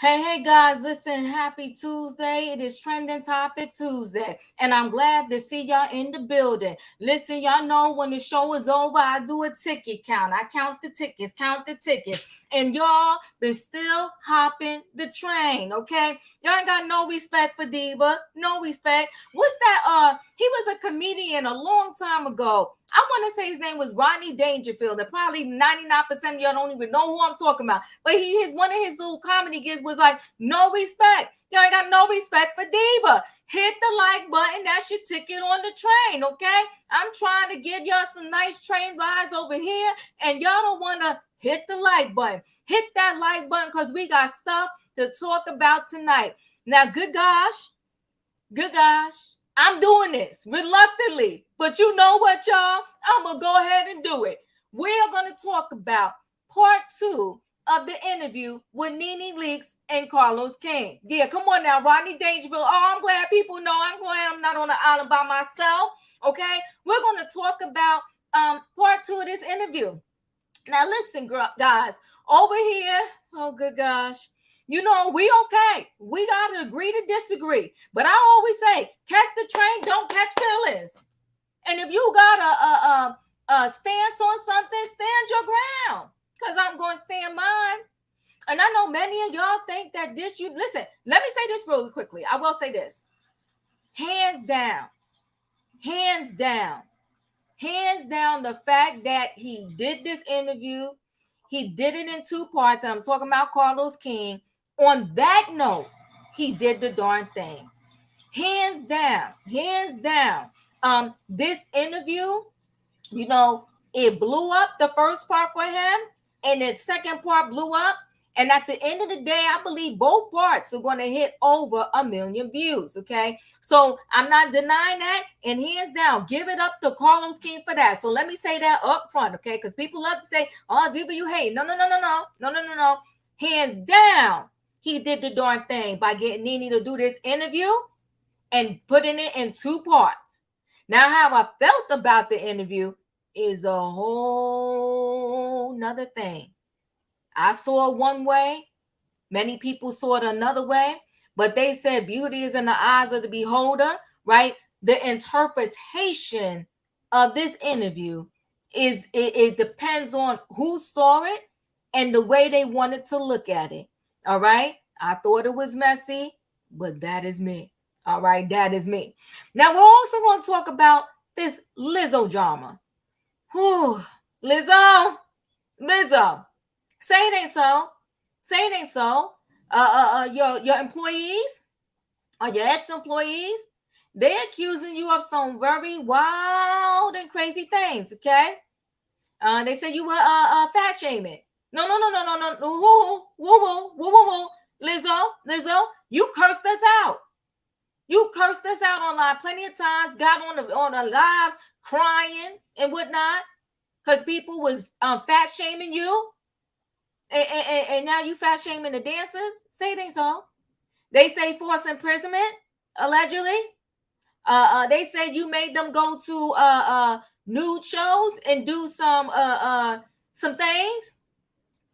Hey guys, listen, happy Tuesday. It is Trending Topic Tuesday, and I'm glad to see y'all in the building. Listen, y'all know when the show is over, I do a ticket count. I count the tickets, and y'all been still hopping the train, okay? Y'all ain't got no respect for Diva, no respect. What's that? He was a comedian a long time ago. I want to say his name was Rodney Dangerfield, and probably 99% of y'all don't even know who I'm talking about. But his one of his little comedy gigs was like, no respect. Y'all ain't got no respect for Diva. Hit the like button. That's your ticket on the train, okay? I'm trying to give y'all some nice train rides over here, and y'all don't want to hit the like button. Hit that like button because we got stuff to talk about tonight. Now, good gosh, I'm doing this reluctantly, but you know what, y'all? I'm going to go ahead and do it. We are going to talk about part 2 of the interview with Nene Leakes and Carlos King. Yeah, come on now, Rodney Dangerfield. Oh, I'm glad people know. I'm glad I'm not on the island by myself, okay? We're going to talk about part 2 of this interview. Now, listen, guys, over here, oh, good gosh, you know, we okay. We got to agree to disagree. But I always say, catch the train, don't catch feelings. And if you got a stance on something, stand your ground. Because I'm going to stand mine. And I know many of y'all think that listen, let me say this really quickly. I will say this. Hands down, the fact that he did this interview, he did it in 2 parts, and I'm talking about Carlos King. On that note, he did the darn thing. Hands down. This interview, you know, it blew up the first part for him, and the second part blew up. And at the end of the day, I believe both parts are going to hit over 1 million views, okay? So I'm not denying that, and hands down, give it up to Carlos King for that. So let me say that up front, okay? Because people love to say, oh, Diva, you hate. No. Hands down, he did the darn thing by getting Nene to do this interview and putting it in 2 parts. Now, how I felt about the interview is a whole nother thing. I saw it one way. Many people saw it another way. But they said beauty is in the eyes of the beholder, right? The interpretation of this interview it depends on who saw it and the way they wanted to look at it. All right? I thought it was messy, but that is me. All right? That is me. Now, we're also going to talk about this Lizzo drama. Whew. Lizzo. Say it ain't so. Your employees or your ex-employees, they're accusing you of some very wild and crazy things, okay? They say you were fat shaming. No. Woo. Lizzo, you cursed us out. You cursed us out online plenty of times, got on the lives crying and whatnot because people was fat shaming you. And now you fat shaming the dancers? Say it ain't so. They say forced imprisonment, allegedly. They said you made them go to nude shows and do some things.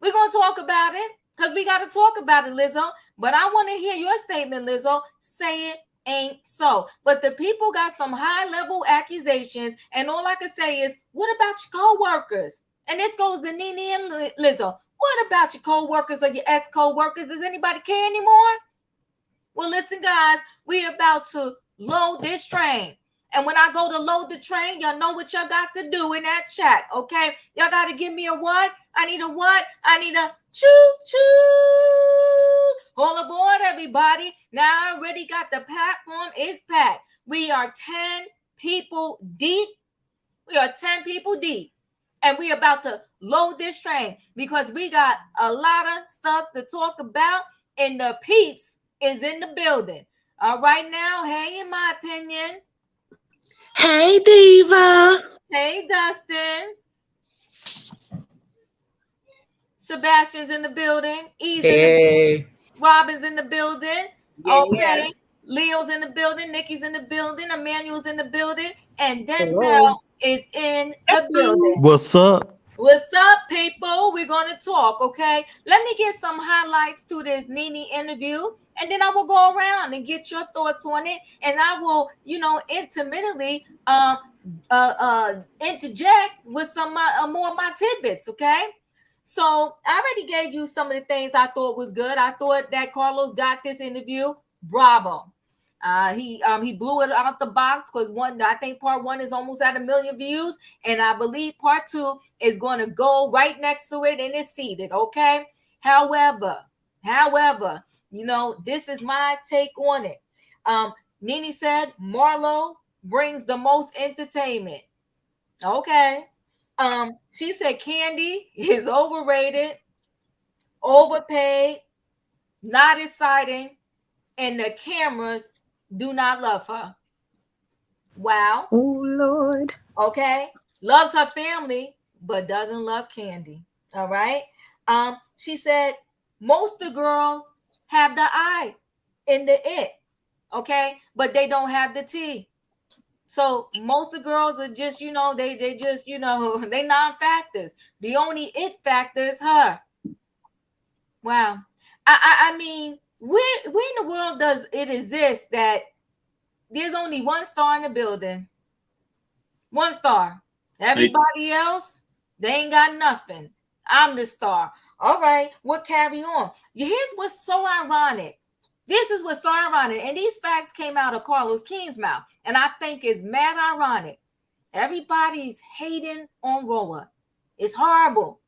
We're gonna talk about it because we got to talk about it, Lizzo. But I want to hear your statement, Lizzo. Say it ain't so. But the people got some high-level accusations, and all I can say is, what about your co-workers? And this goes to Nene and Lizzo. What about your co-workers or your ex-co-workers? Does anybody care anymore? Well, listen, guys, we about to load this train. And when I go to load the train, y'all know what y'all got to do in that chat, okay? Y'all got to give me a what? I need a what? I need a choo-choo. All aboard, everybody. Now, I already got the platform. It's packed. We are 10 people deep. And we about to load this train because we got a lot of stuff to talk about, and the peeps is in the building. Right now, hey, in my opinion. Hey, Diva. Hey, Dustin. Sebastian's in the building. E's in the building. Robin's in the building. Yes, okay. yes. Leo's in the building. Nikki's in the building. Emmanuel's in the building. And Denzel is in the building. What's up? What's up, people? We're going to talk, okay? Let me get some highlights to this Nene interview, and then I will go around and get your thoughts on it, and I will, intermittently interject with some more of my tidbits, okay? So I already gave you some of the things I thought was good. I thought that Carlos got this interview. Bravo. He blew it out the box because I think part one is almost at 1 million views, and I believe part two is going to go right next to it and it's seated. Okay. However, this is my take on it. Nene said Marlo brings the most entertainment. Okay. She said Candy is overrated, overpaid, not exciting, and the cameras do not love her. Wow. Oh Lord. Okay. Loves her family, but doesn't love Candy. All right. She said most of the girls have the I in the it. Okay, but they don't have the T. So most of the girls are just, they just, they non-factors. The only it factor is her. Wow. I mean, where in the world does it exist that there's only one star in the building? One star. Everybody else, they ain't got nothing. I'm the star. All right, we'll carry on. Here's what's so ironic. This is what's so ironic. And these facts came out of Carlos King's mouth. And I think it's mad ironic. Everybody's hating on Roa. It's horrible.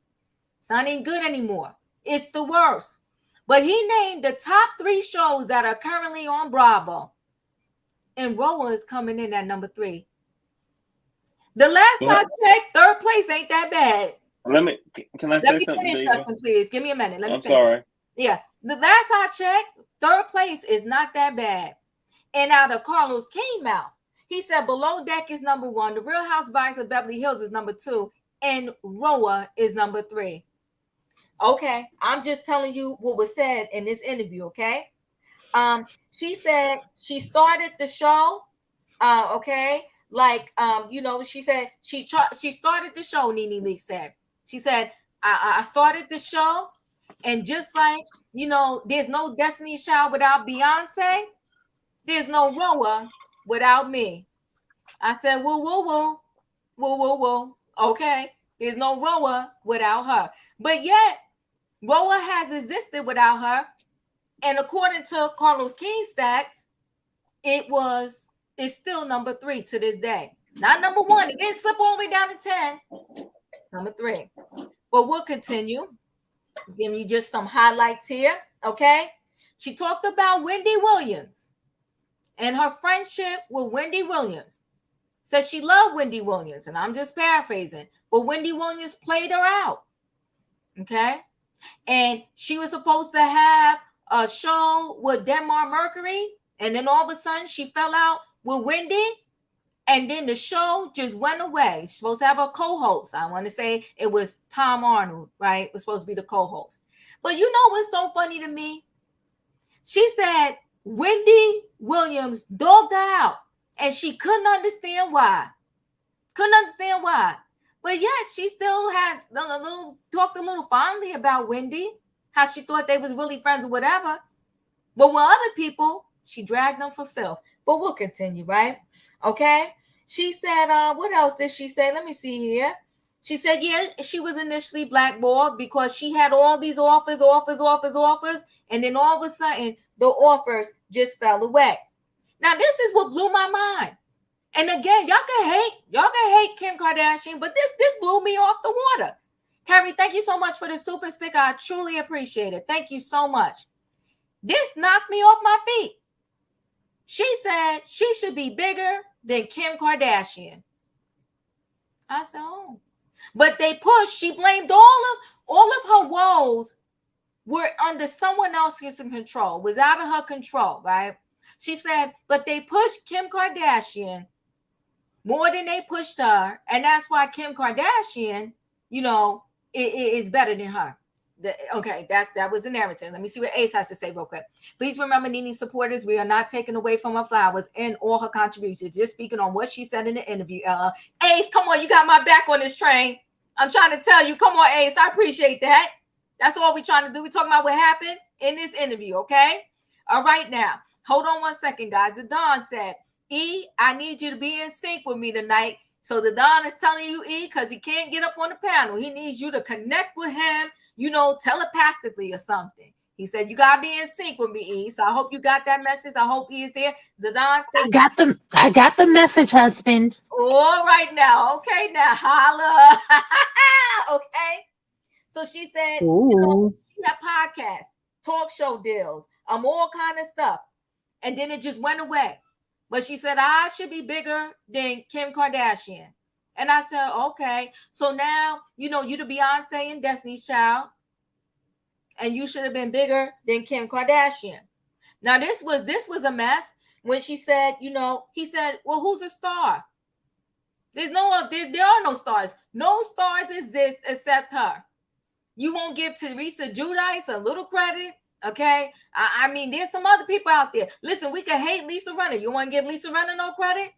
It's not even good anymore. It's the worst. But he named the top 3 shows that are currently on Bravo. And Roa is coming in at number 3. The last I checked, 3rd place ain't that bad. Can I say something? Finish, Justin, please. Give me a minute. Let me I'm finish. sorry. Yeah. The last I checked, 3rd place is not that bad. And out of Carlos King mouth, he said Below Deck is number 1, The Real Housewives of Beverly Hills is number 2, and Roa is number 3. Okay, I'm just telling you what was said in this interview, okay? She said she started the show, okay? Like, she said she started the show, Nene Leakes said. She said, I started the show, and just like, there's no Destiny's Child without Beyonce, there's no Roa without me. I said, whoa. Okay, there's no Roa without her. But yet, Roa has existed without her. And according to Carlos King stats, it's still number 3 to this day. Not number 1. It didn't slip all the way down to 10. Number 3. But we'll continue. Giving you just some highlights here. Okay. She talked about Wendy Williams and her friendship with Wendy Williams. Says she loved Wendy Williams, and I'm just paraphrasing, but Wendy Williams played her out. Okay. And she was supposed to have a show with Denmark Mercury, and then all of a sudden she fell out with Wendy, and then the show just went away. She's supposed to have a co-host. I want to say it was Tom Arnold, right? It was supposed to be the co-host. But you know what's so funny to me? She said Wendy Williams dogged her out, and she couldn't understand why. But yes, she still had talked a little fondly about Wendy, how she thought they was really friends or whatever. But with other people, she dragged them for filth. But we'll continue, right? Okay. She said, what else did she say? Let me see here. She said, yeah, she was initially blackballed because she had all these offers. And then all of a sudden, the offers just fell away. Now, this is what blew my mind. And again, y'all can hate Kim Kardashian, but this blew me off the water. Carrie, thank you so much for the super sticker. I truly appreciate it. Thank you so much. This knocked me off my feet. She said she should be bigger than Kim Kardashian. I said, oh. But she blamed all of her woes were under someone else's control, was out of her control, right? She said, but they pushed Kim Kardashian more than they pushed her. And that's why Kim Kardashian, is better than her. Okay, that was the narrative. Let me see what Ace has to say real quick. Please remember, Nene supporters, we are not taking away from her flowers and all her contributions. Just speaking on what she said in the interview. Ace, come on, you got my back on this train. I'm trying to tell you. Come on, Ace. I appreciate that. That's all we're trying to do. We're talking about what happened in this interview, okay? All right, now. Hold on 1 second, guys. The Don said, E, I need you to be in sync with me tonight. So the Don is telling you, E, because he can't get up on the panel. He needs you to connect with him, telepathically or something. He said, you got to be in sync with me, E. So I hope you got that message. I hope E is there. The Don. I got the message, husband. All right now. Okay, now holla. Okay. So she said, she had podcasts, talk show deals, all kind of stuff. And then it just went away. But she said, I should be bigger than Kim Kardashian. And I said, okay. So now, you the Beyonce and Destiny's Child. And you should have been bigger than Kim Kardashian. Now, this was a mess when she said, he said, well, who's a star? There are no stars. No stars exist except her. You won't give Teresa Giudice a little credit, okay? I mean, there's some other people out there. Listen, we can hate Lisa Rinna. You want to give Lisa Rinna no credit?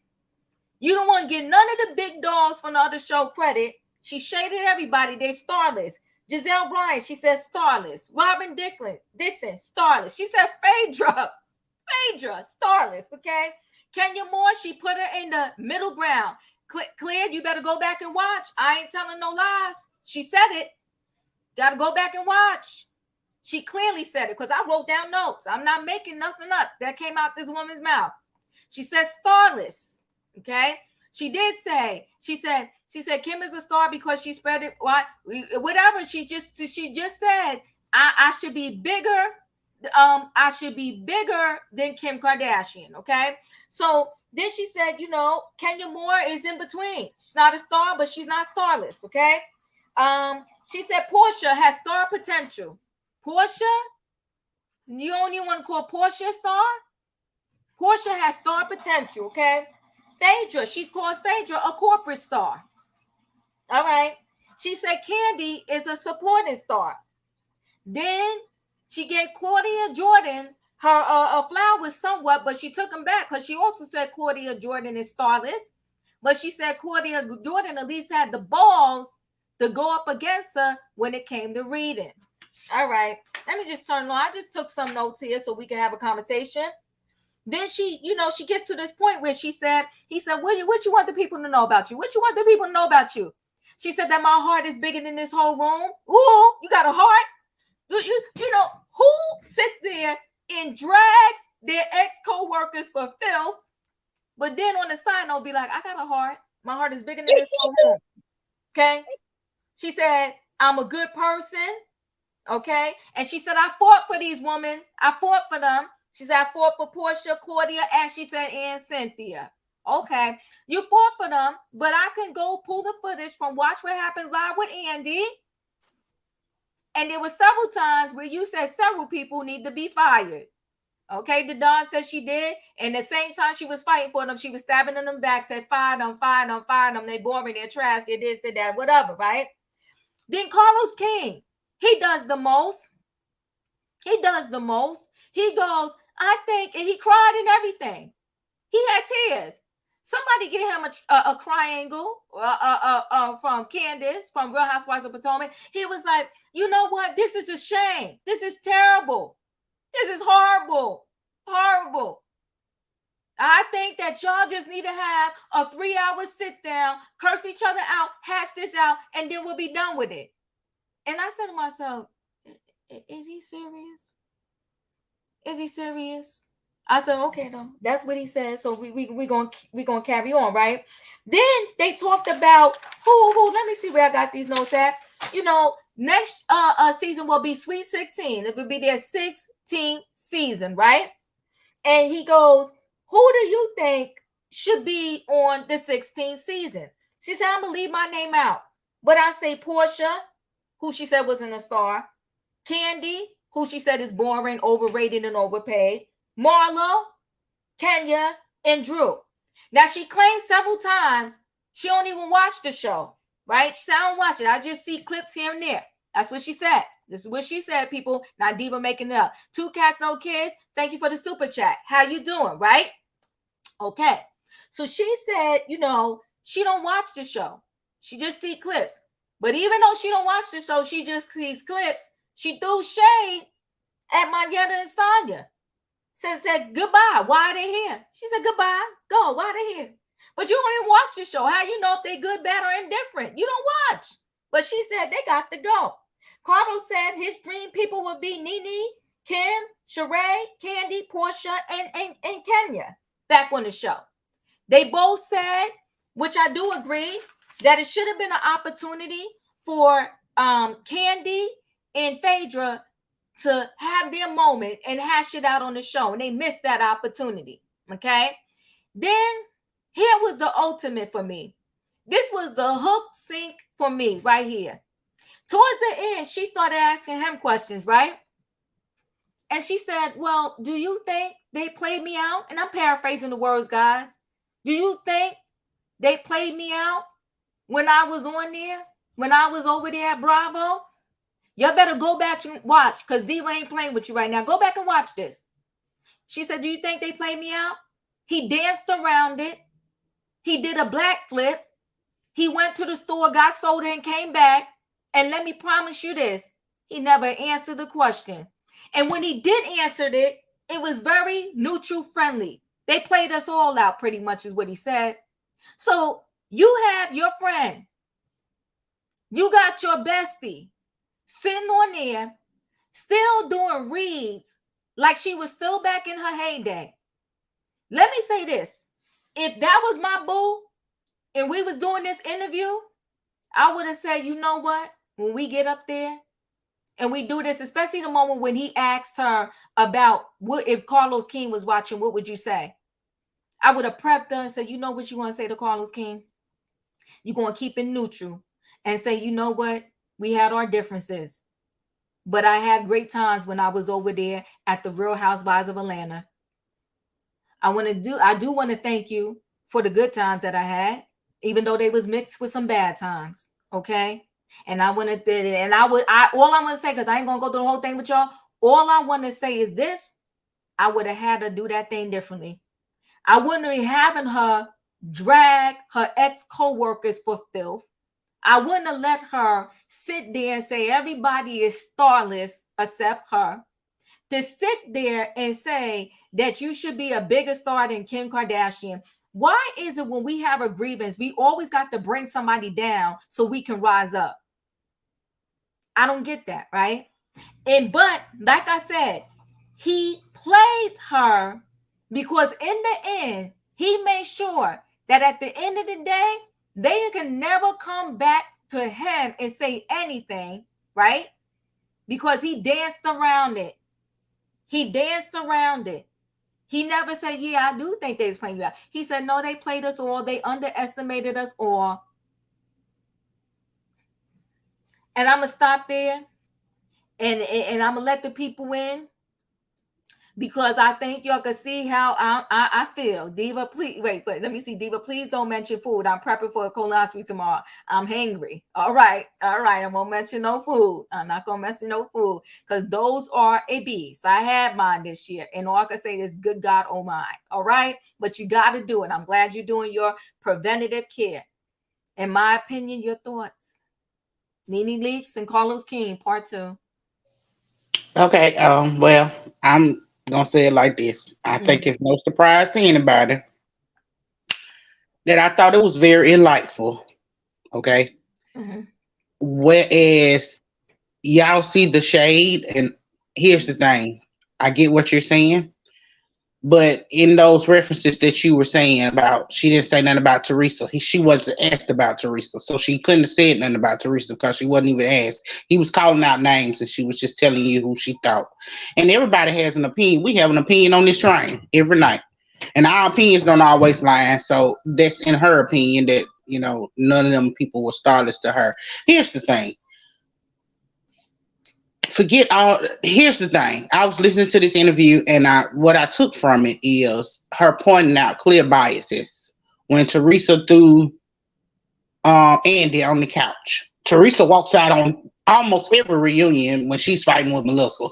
You don't want to give none of the big dogs from the other show credit. She shaded everybody. They starless. Giselle Bryant, she said starless. Robin Dixon, starless. She said Phaedra, starless, okay? Kenya Moore, she put her in the middle ground. Claire, you better go back and watch. I ain't telling no lies. She said it. Got to go back and watch. She clearly said it because I wrote down notes. I'm not making nothing up that came out this woman's mouth. She said starless. Okay. She did say, she said Kim is a star because she spread it. Whatever. She just said, I should be bigger. I should be bigger than Kim Kardashian. Okay. So then she said, Kenya Moore is in between. She's not a star, but she's not starless. Okay. She said Portia has star potential. Portia? You don't even want to call Portia a star? Portia has star potential, okay? Phaedra, she calls Phaedra a corporate star. All right. She said Candy is a supporting star. Then she gave Claudia Jordan her flowers somewhat, but she took them back because she also said Claudia Jordan is starless. But she said Claudia Jordan at least had the balls to go up against her when it came to reading. All right. Let me just turn on. I just took some notes here so we can have a conversation. Then she gets to this point where he said, what you want the people to know about you? What you want the people to know about you? She said that my heart is bigger than this whole room. Ooh, you got a heart? Who sits there and drags their ex-co-workers for filth, but then on the side note be like, I got a heart. My heart is bigger than this whole room. Okay? She said, I'm a good person. Okay? And she said, I fought for these women. I fought for them. She said, I fought for Portia, Claudia, and she said, and Cynthia. Okay. You fought for them, but I can go pull the footage from Watch What Happens Live with Andy. And there were several times where you said several people need to be fired. Okay, the Don said she did. And at the same time she was fighting for them, she was stabbing them back, said, fire them. They boring, they're trash, they're this, they're that, whatever, right? Then Carlos King, he does the most. He goes, I think, and he cried and everything. He had tears. Somebody get him a triangle from Candace, from Real Housewives of Potomac. He was like, you know what? This is a shame. This is terrible. This is horrible. Horrible. I think that y'all just need to have a 3-hour sit down, curse each other out, hash this out, and then we'll be done with it. And I said to myself, is he serious? Is he serious? I said, okay, though. That's what he said. So we're gonna carry on, right? Then they talked about who. Let me see where I got these notes at. Next season will be Sweet 16. It will be their 16th season, right? And he goes, who do you think should be on the 16th season? She said, I'm gonna leave my name out, but I say Portia, who she said wasn't a star. Candy, who she said is boring, overrated, and overpaid. Marlo, Kenya, and Drew. Now, she claimed several times she don't even watch the show, right? She said, I don't watch it. I just see clips here and there. That's what she said. This is what she said, people. Not Diva making it up. 2 cats, no kids. Thank you for the super chat. How you doing, right? Okay. So she said, she don't watch the show. She just see clips. But even though she don't watch the show, she just sees clips. She threw shade at Mayetta and Sonya. Said goodbye. Why are they here? She said goodbye. Go. Why are they here? But you don't even watch the show. How you know if they good, bad, or indifferent? You don't watch. But she said they got to go. Carlos said his dream people would be Nene, Kim, Sheree, Candy, Portia, and Kenya back on the show. They both said, which I do agree, that it should have been an opportunity for Candy and Phaedra to have their moment and hash it out on the show, and they missed that opportunity. Okay, then here was the ultimate for me. This was the hook sink for me right here. Towards the end, she started asking him questions, right? And she said, well, do you think they played me out? And I'm paraphrasing the words, guys. Do you think they played me out when I was on there? When I was over there at Bravo? Y'all better go back and watch, because Diva ain't playing with you right now. Go back and watch this. She said, do you think they played me out? He danced around it. He did a black flip. He went to the store, got soda, and came back. And let me promise you this, he never answered the question. And when he did answer it, it was very neutral friendly. They played us all out, pretty much is what he said. So you have your friend. You got your bestie sitting on there, still doing reads like she was still back in her heyday. Let me say this. If that was my boo and we was doing this interview, I would have said, you know what? When we get up there and we do this, especially the moment when he asked her about what if Carlos King was watching, what would you say? I would have prepped her and said, you know what you want to say to Carlos King? You're going to keep it neutral and say, you know what? We had our differences, but I had great times when I was over there at the Real Housewives of Atlanta. I do want to thank you for the good times that I had, even though they was mixed with some bad times. Okay. And all I'm going to say, because I ain't going to go through the whole thing with y'all. All I want to say is this. I would have had her do that thing differently. I wouldn't be having her drag her ex-co-workers for filth. I wouldn't have let her sit there and say everybody is starless except her. To sit there and say that you should be a bigger star than Kim Kardashian. Why is it when we have a grievance, we always got to bring somebody down so we can rise up? I don't get that, right? But like I said, he played her because in the end, he made sure that at the end of the day, they can never come back to him and say anything, right? Because he danced around it. He danced around it. He never said, yeah, I do think they was playing you out. He said, no, they played us all. They underestimated us all. And I'm going to stop there. And I'm going to let the people in. Because I think y'all can see how I feel. Diva, please, wait, let me see. Diva, please don't mention food. I'm prepping for a colonoscopy tomorrow. I'm hungry. All right. I won't mention no food. I'm not going to mention no food because those are a beast. I had mine this year. And all I can say is, good God, oh my. All right. But you got to do it. I'm glad you're doing your preventative care. In my opinion, your thoughts. Nene Leakes and Carlos King, part 2. Okay. Well, I'm gonna say it like this. I think it's no surprise to anybody that I thought it was very enlightful. Okay. Mm-hmm. Whereas y'all see the shade, and here's the thing. I get what you're saying. But in those references that you were saying about, she didn't say nothing about Teresa. She wasn't asked about Teresa. So she couldn't have said nothing about Teresa because she wasn't even asked. He was calling out names and she was just telling you who she thought. And everybody has an opinion. We have an opinion on this train every night. And our opinions don't always lie. So that's in her opinion that, none of them people were starless to her. Here's the thing. Here's the thing. I was listening to this interview, and what I took from it is her pointing out clear biases. When Teresa threw Andy on the couch, Teresa walks out on almost every reunion when she's fighting with Melissa.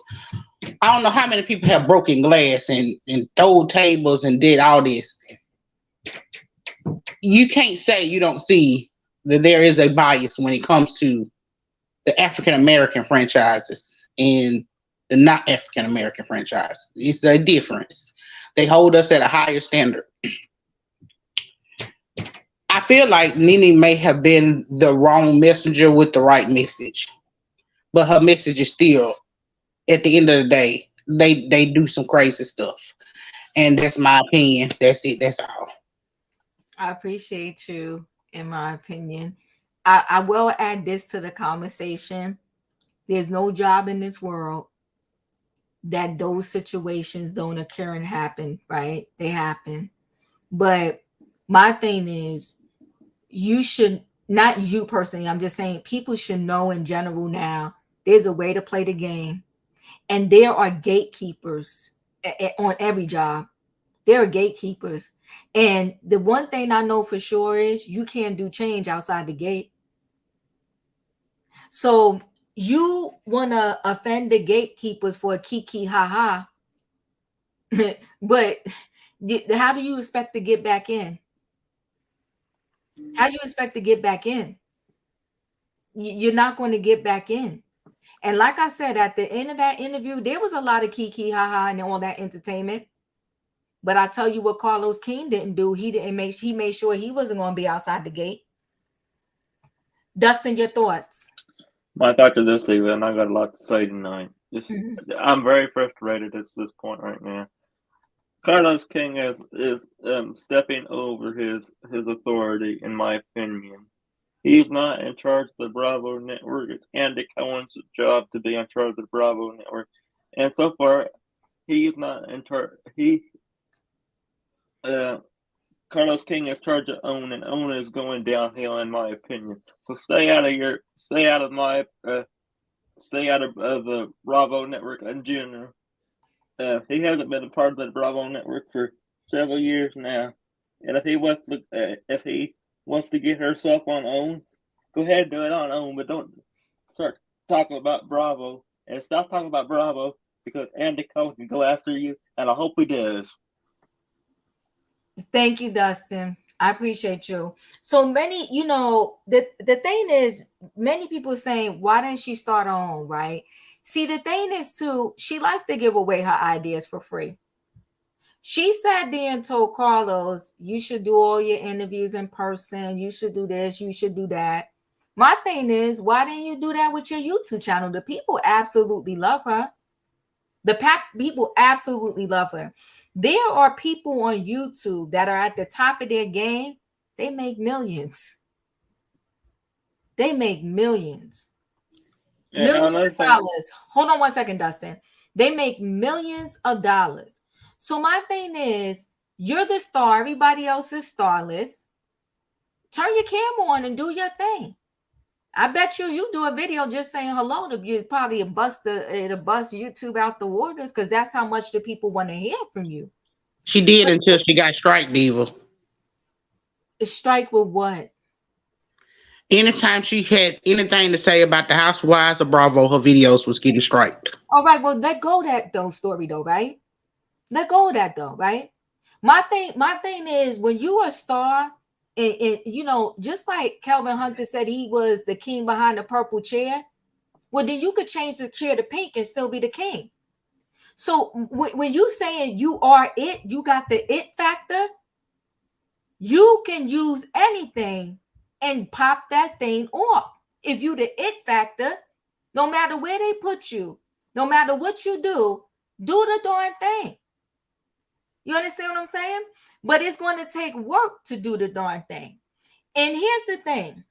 I don't know how many people have broken glass and thrown tables and did all this. You can't say you don't see that there is a bias when it comes to the African American franchises and the not African American franchise. It's a difference. They hold us at a higher standard. I feel like Nene may have been the wrong messenger with the right message, but her message is still, at the end of the day, they do some crazy stuff, and that's my opinion. That's it. That's all. I appreciate you, in my opinion. I will add this to the conversation. There's no job in this world that those situations don't occur and happen, right? They happen. But my thing is, you should, not you personally, I'm just saying people should know in general now there's a way to play the game. And there are gatekeepers on every job. There are gatekeepers. And the one thing I know for sure is you can't do change outside the gate. So you want to offend the gatekeepers for a kiki ha ha, but how do you expect to get back in? How do you expect to get back in? You're not going to get back in. And like I said, at the end of that interview, there was a lot of kiki ha ha and all that entertainment. But I tell you what Carlos King didn't do. He made sure he wasn't going to be outside the gate. Dustin, your thoughts? My thoughts are this, Eva, I got a lot to say tonight. I'm very frustrated at this point right now. Carlos King is stepping over his authority, in my opinion. He's not in charge of the Bravo Network. It's Andy Cohen's job to be in charge of the Bravo Network. And so far, he's not in charge. Carlos King is charged of OWN, and OWN is going downhill, in my opinion. So stay out of the Bravo Network in general. He hasn't been a part of the Bravo Network for several years now, and if he wants to get herself on OWN, go ahead and do it on OWN, but don't start talking about Bravo, and stop talking about Bravo because Andy Cohen can go after you, and I hope he does. Thank you, Dustin. I appreciate you. So many, the thing is, many people saying, why didn't she start her own, right? See, the thing is, too, she liked to give away her ideas for free. She sat there and told Carlos, you should do all your interviews in person. You should do this. You should do that. My thing is, why didn't you do that with your YouTube channel? The people absolutely love her. People absolutely love her. There are people on YouTube that are at the top of their game. They make millions. They make millions. Millions of dollars. Hold on one second, Dustin. They make millions of dollars. So my thing is, you're the star. Everybody else is starless. Turn your camera on and do your thing. I bet you do a video just saying hello to you. Probably bust YouTube out the waters because that's how much the people want to hear from you. She did until she got strike, Diva. Strike with what? Anytime she had anything to say about the Housewives of Bravo, her videos was getting striked. All right, well, let go of that story though, right? Let go of that though, right? My thing is, when you're a star, and just like Kelvin Hunter said he was the king behind the purple chair, well, then you could change the chair to pink and still be the king. So when you saying you are it, you got the it factor, you can use anything and pop that thing off. If you the it factor, no matter where they put you, no matter what you do the darn thing. You understand what I'm saying? But it's going to take work to do the darn thing. And here's the thing.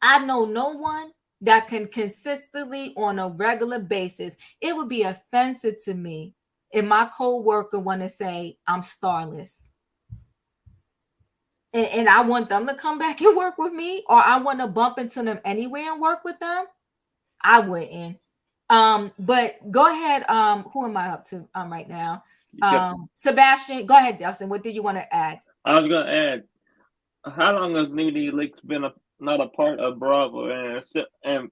I know no one that can consistently, on a regular basis, it would be offensive to me if my co-worker want to say I'm starless. And I want them to come back and work with me, or I want to bump into them anyway and work with them. I wouldn't. But go ahead. Who am I up to right now? Sebastian, go ahead, Dustin. What did you want to add? I was going to add, how long has Nene Leakes been not a part of Bravo, and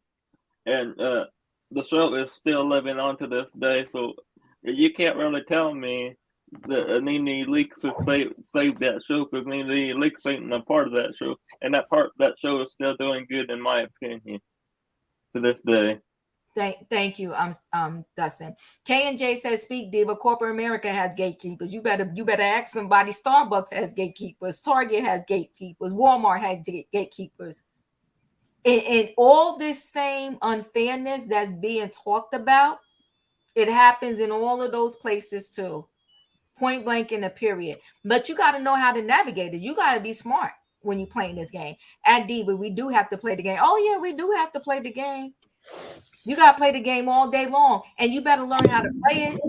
the show is still living on to this day, so you can't really tell me Nene Leakes has saved that show because Nene Leakes ain't a part of that show, and that show is still doing good in my opinion to this day. Thank you, Dustin. K and J says, "Speak, diva. Corporate America has gatekeepers. You better ask somebody. Starbucks has gatekeepers. Target has gatekeepers. Walmart has gatekeepers. And all this same unfairness that's being talked about, it happens in all of those places too. Point blank in a period. But you got to know how to navigate it. You got to be smart when you're playing this game. At Diva, we do have to play the game. Oh yeah, we do have to play the game. You got to play the game all day long, and you better learn how to play it.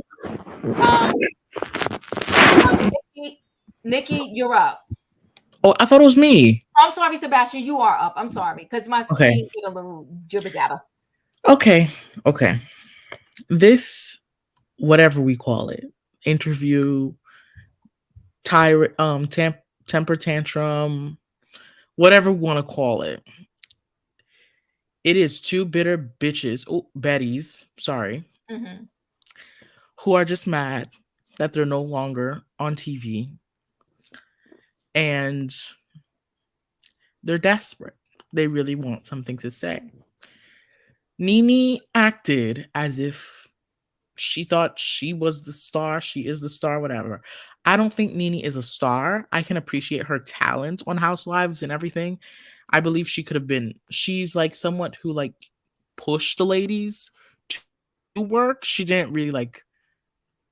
Um, Nikki, you're up. Oh, I thought it was me. I'm sorry, Sebastian, you are up. I'm sorry because my Okay. screen did a little jibber jabber. Okay. This, whatever we call it, interview, temper tantrum, whatever we want to call it. It is two bitter bitches, Bettys, sorry, Mm-hmm. who are just mad that they're no longer on TV, and they're desperate. They really want something to say. Nene acted as if she thought she was the star. She is the star, whatever. I don't think Nene is a star. I can appreciate her talent on Housewives and everything. I believe she could have been. She's like someone who like pushed the ladies to work. She didn't really like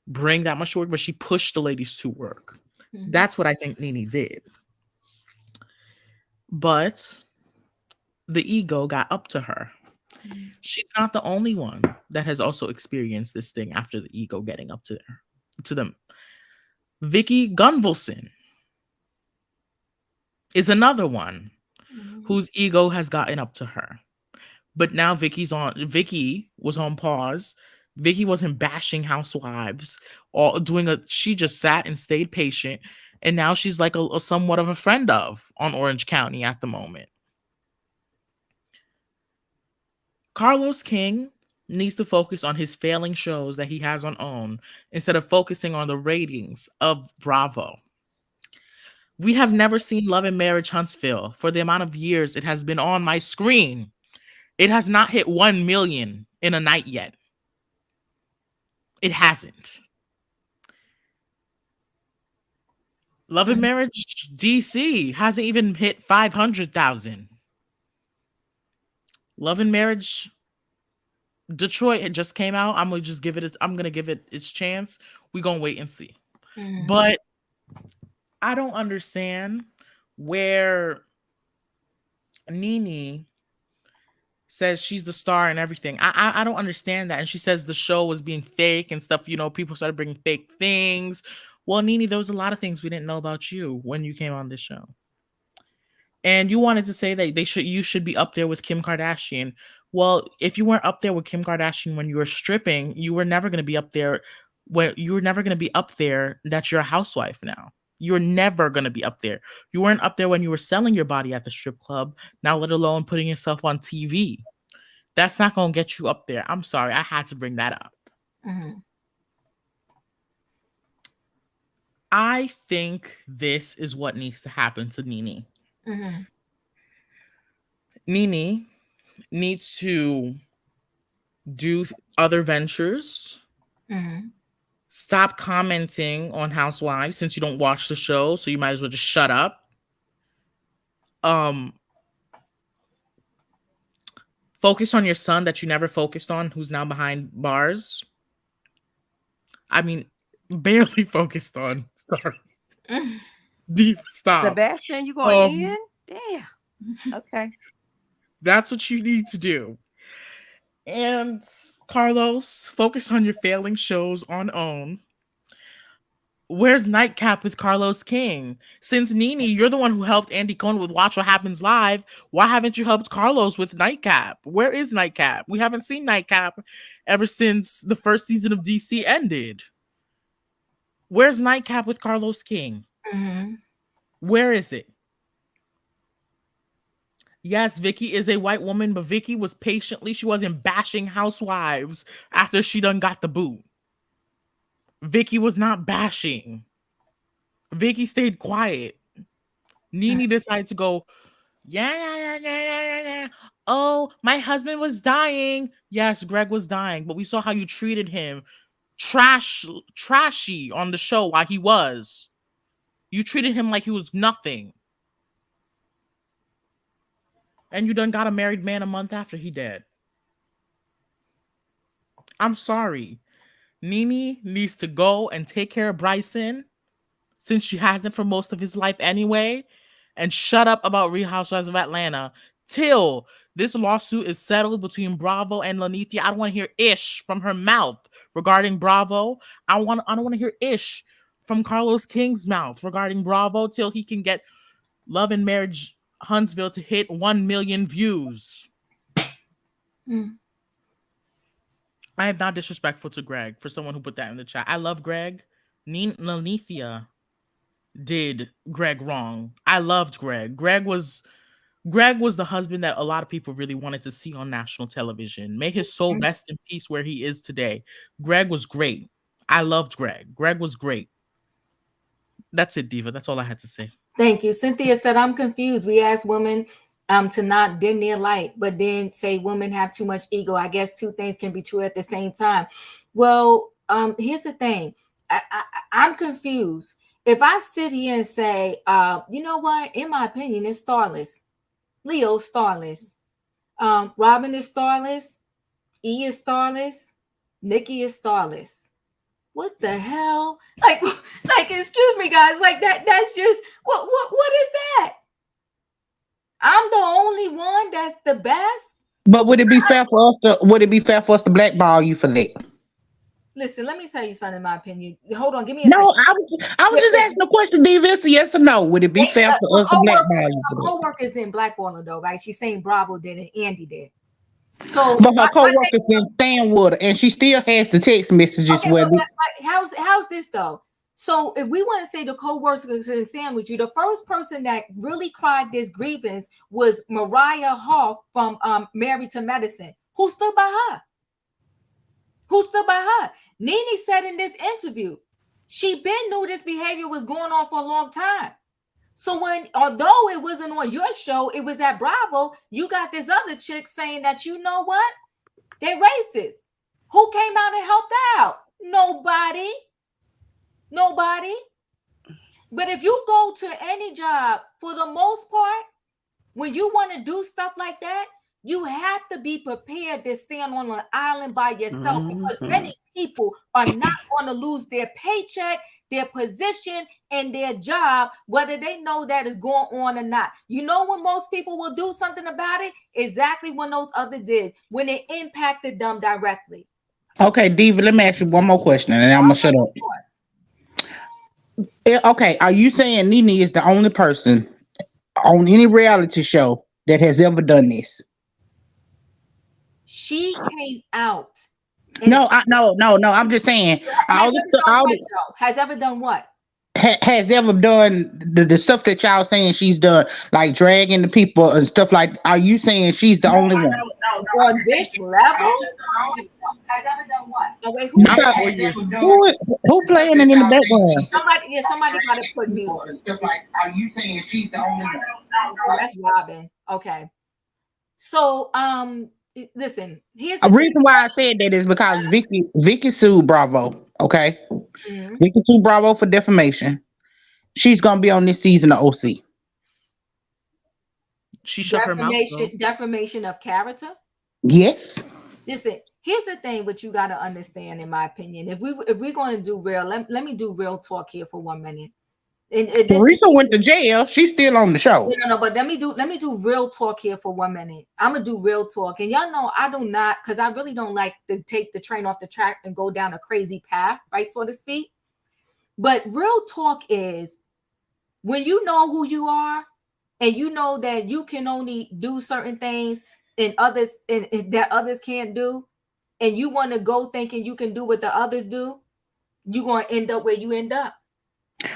bring that much work, but she pushed the ladies to work. Mm-hmm. That's what I think Nene did. But the ego got up to her. She's not the only one that has also experienced this thing after the ego getting up to them. Vicky Gunvalson is another one whose ego has gotten up to her. But now Vicky was on pause. Vicky wasn't bashing housewives or she just sat and stayed patient. And now she's like a somewhat of a friend of on Orange County at the moment. Carlos King needs to focus on his failing shows that he has on OWN instead of focusing on the ratings of Bravo. We have never seen Love and Marriage Huntsville for the amount of years it has been on my screen. It has not hit 1 million in a night yet. It hasn't. Love and Marriage DC hasn't even hit 500,000. Love and Marriage Detroit, it just came out. I'm gonna give it its chance. We're gonna wait and see. Mm-hmm. But I don't understand where Nene says she's the star and everything. I don't understand that. And she says the show was being fake and stuff. People started bringing fake things. Well, Nene, there was a lot of things we didn't know about you when you came on this show. And you wanted to say that you should be up there with Kim Kardashian. Well, if you weren't up there with Kim Kardashian when you were stripping, you were never going to be up there. That you're a housewife now. You're never going to be up there. You weren't up there when you were selling your body at the strip club, now let alone putting yourself on TV. That's not going to get you up there. I'm sorry. I had to bring that up. Mm-hmm. I think this is what needs to happen to Nene. Mm-hmm. Nene needs to do other ventures. Mm-hmm. Stop commenting on Housewives since you don't watch the show, so you might as well just shut up. Focus on your son that you never focused on, who's now behind bars. I mean, barely focused on. Sorry. Deep, stop. Sebastian, you going in? Damn. Okay. That's what you need to do. And Carlos, focus on your failing shows on OWN. Where's Nightcap with Carlos King? Since Nene, you're the one who helped Andy Cohen with Watch What Happens Live. Why haven't you helped Carlos with Nightcap? Where is Nightcap? We haven't seen Nightcap ever since the first season of DC ended. Where's Nightcap with Carlos King? Mm-hmm. Where is it? Yes, Vicky is a white woman, but Vicky was she wasn't bashing housewives after she done got the boot. Vicky was not bashing. Vicky stayed quiet. Nene decided to go, yeah. Oh, my husband was dying. Yes, Greg was dying, but we saw how you treated him. Trashy on the show while he was. You treated him like he was nothing. And you done got a married man a month after he dead. I'm sorry. Nene needs to go and take care of Bryson, since she hasn't for most of his life anyway, and shut up about Real Housewives of Atlanta till this lawsuit is settled between Bravo and Lanithia. I don't want to hear ish from her mouth regarding Bravo. I don't want to hear ish from Carlos King's mouth regarding Bravo till he can get Love and Marriage Huntsville to hit 1 million views. I am not disrespectful to Greg for someone who put that in the chat. I love Greg. Lanithia did Greg wrong. I loved Greg. Greg was the husband that a lot of people really wanted to see on national television. May his soul rest in peace where he is today. Greg was great. I loved Greg. Greg was great. That's it, Diva. That's all I had to say. Thank you. Cynthia said, I'm confused. We asked women to not dim their light, but then say women have too much ego. I guess two things can be true at the same time. Well, here's the thing. I'm confused. If I sit here and say, you know what, in my opinion, it's starless. Leo's starless. Robin is starless. E is starless. Nikki is starless. What the hell? Like, excuse me, guys. Like that's just what is that? I'm the only one that's the best. But would it be fair for us to blackball you for that? Listen, let me tell you something. In my opinion, hold on, give me a No, second. I was just asking a question, Diva. It's a yes or no. Would it be fair for us to blackball you? Co-workers didn't blackball her though, right? She's saying Bravo did and Andy did. So, but her co-workers didn't stand with her, and she still has the text messages. Okay, how's this though? So if we want to say the co-workers can stand with you, the first person that really cried this grievance was Mariah Hoff from Married to Medicine, who stood by her. Nene said in this interview, she been knew this behavior was going on for a long time. So although it wasn't on your show, it was at Bravo, you got this other chick saying that, you know what? They're racist. Who came out and helped out? Nobody. But if you go to any job, for the most part, when you want to do stuff like that, you have to be prepared to stand on an island by yourself, because many people are not going to lose their paycheck, their position, and their job, whether they know that is going on or not. You know when most people will do something about it? Exactly when those others did, when it impacted them directly. Okay, Diva, let me ask you one more question, and I'm going to shut up. Okay, are you saying Nene is the only person on any reality show that has ever done this? She came out. No. I'm just saying. Has ever done what? Has ever done the stuff that y'all saying she's done, like dragging the people and stuff like. Are you saying she's the only one? On this level? Has ever done what? Oh, wait, who playing it in the background? Somebody got to put me on. Are you saying she's the only one? Oh, that's Robin. Okay. So, listen, here's the reason why I said that is because Vicky sued Bravo. Okay, Vicky sued Bravo for defamation. She's gonna be on this season of OC. She shut her mouth. Defamation of character. Yes. Listen, here's the thing. What you got to understand, in my opinion, if we're going to do real, let me do real talk here for 1 minute. Teresa went to jail. She's still on the show. No, but let me do real talk here for 1 minute. I'm gonna do real talk, and y'all know I do not, because I really don't like to take the train off the track and go down a crazy path, right, so to speak. But real talk is when you know who you are, and you know that you can only do certain things and that others can't do, and you want to go thinking you can do what the others do, you're gonna end up where you end up.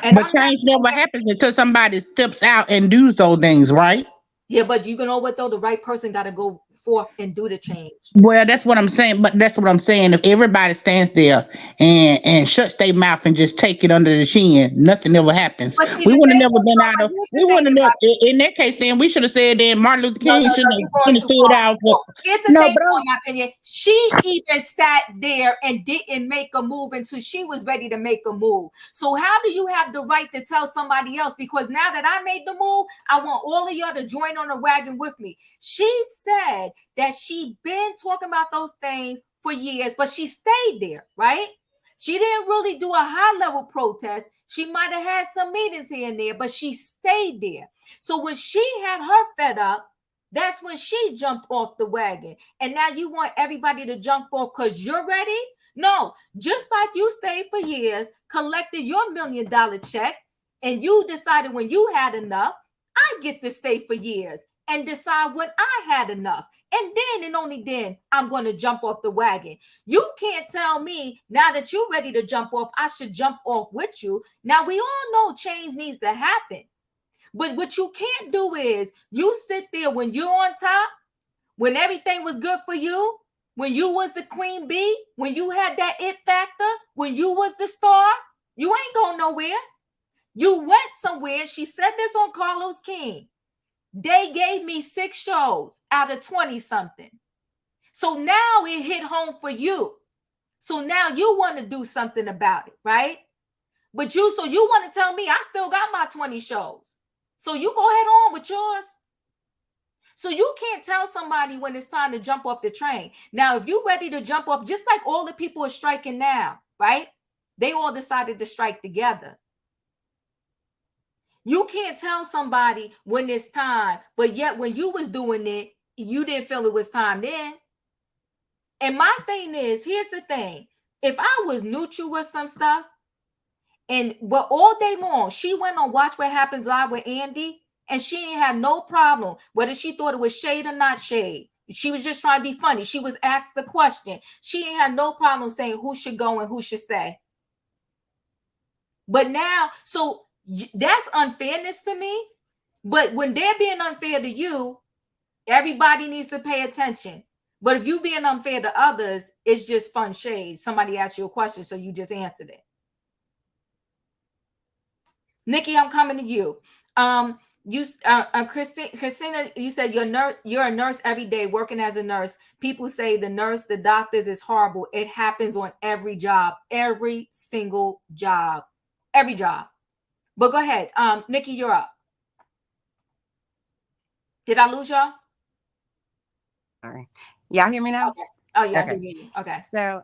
But change never happens until somebody steps out and does those things, right? Yeah, but you know what though? The right person got to go forth and do the change. Well, that's what I'm saying. But that's what I'm saying. If everybody stands there and shuts their mouth and just take it under the chin, nothing ever happens. But see, We the would have thing never is, been no, out but of. here's We the thing wouldn't have about never. In that case, then we should have said then Martin Luther no, King no, no, you're going shouldn't have too stood far. out. No, here's the No, thing, but in my opinion. She even sat there and didn't make a move until she was ready to make a move. So how do you have the right to tell somebody else? Because now that I made the move, I want all of y'all to join on the wagon with me. She said that she been talking about those things for years, but she stayed there, right? She didn't really do a high level protest. She might have had some meetings here and there, but she stayed there. So when she had her fed up, that's when she jumped off the wagon. And now you want everybody to jump off because you're ready? No, just like you stayed for years, collected your $1 million check, and you decided when you had enough, I get to stay for years and decide when I had enough. And then and only then I'm going to jump off the wagon. You can't tell me now that you're ready to jump off, I should jump off with you. Now we all know change needs to happen. But what you can't do is you sit there when you're on top, when everything was good for you, when you was the queen bee, when you had that it factor, when you was the star, you ain't going nowhere. You went somewhere. She said this on Carlos King. They gave me 6 shows out of 20 something. So now it hit home for you. So now you want to do something about it, right? But you want to tell me I still got my 20 shows. So you go ahead on with yours. So you can't tell somebody when it's time to jump off the train. Now, if you're ready to jump off, just like all the people are striking now, right? They all decided to strike together. You can't tell somebody when it's time, but yet when you was doing it, you didn't feel it was time then. And my thing is, here's the thing. If I was neutral with some stuff, but all day long, she went on Watch What Happens Live with Andy, and she ain't have no problem whether she thought it was shade or not shade. She was just trying to be funny. She was asked the question. She ain't had no problem saying who should go and who should stay. But now, so that's unfairness to me. But when they're being unfair to you, everybody needs to pay attention. But if you being unfair to others, it's just fun shade. Somebody asked you a question, so you just answered it. Nikki, I'm coming to you. Christina, you said you're a nurse every day, working as a nurse. People say the doctors is horrible. It happens on every job, every single job, every job. But go ahead. Nikki, you're up. Did I lose y'all? Sorry. Y'all hear me now? Okay. Oh yeah, Okay. I do hear you. Okay. So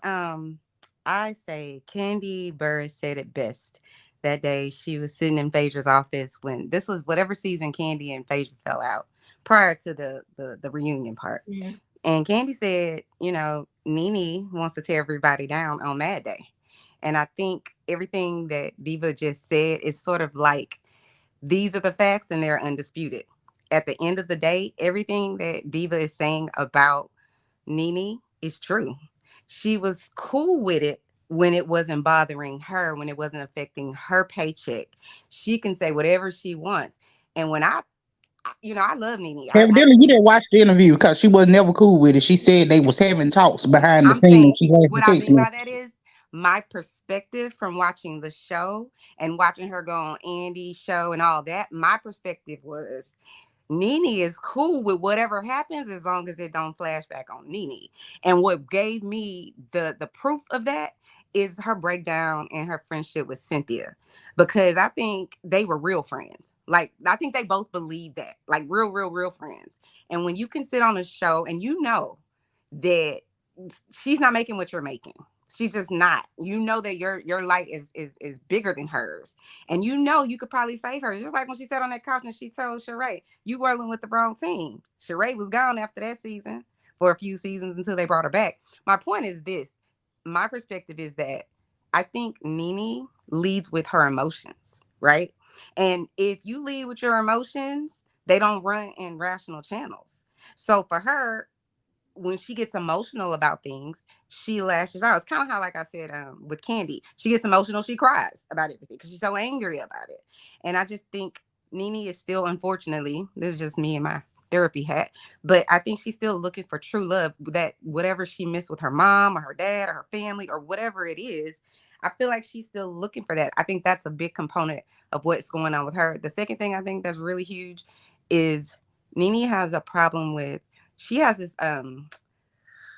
I say Candy Burris said it best that day. She was sitting in Phaedra's office when this was whatever season Candy and Phaedra fell out prior to the reunion part. Mm-hmm. And Candy said, Nene wants to tear everybody down on Mad Day. And I think everything that Diva just said is sort of like, these are the facts and they're undisputed. At the end of the day, everything that Diva is saying about Nene is true. She was cool with it when it wasn't bothering her, when it wasn't affecting her paycheck. She can say whatever she wants. And when I love Nene. I evidently you do. didn't watch the interview because she was never cool with it. She said they was having talks behind the I'm scene and saying she had the what I text mean by message. that is my perspective from watching the show and watching her go on Andy's show and all that. My perspective was Nene is cool with whatever happens as long as it don't flash back on Nene. And what gave me the proof of that is her breakdown and her friendship with Cynthia, because I think they were real friends. Like, I think they both believe that, like real friends. And when you can sit on a show and you know that she's not making what you're making. She's just not. You know that your light is bigger than hers. And you could probably save her. Just like when she sat on that couch and she told Sheree, you whirling with the wrong team. Sheree was gone after that season for a few seasons until they brought her back. My point is this. My perspective is that I think Nene leads with her emotions, right? And if you lead with your emotions, they don't run in rational channels. So for her, when she gets emotional about things, she lashes out. It's kind of how, like I said, with Candy, she gets emotional, she cries about everything because she's so angry about it. And I just think Nene is still, unfortunately, this is just me and my therapy hat. But I think she's still looking for true love, that whatever she missed with her mom or her dad or her family or whatever it is, I feel like she's still looking for that. I think that's a big component of what's going on with her. The second thing I think that's really huge is Nene has a problem with, she has this and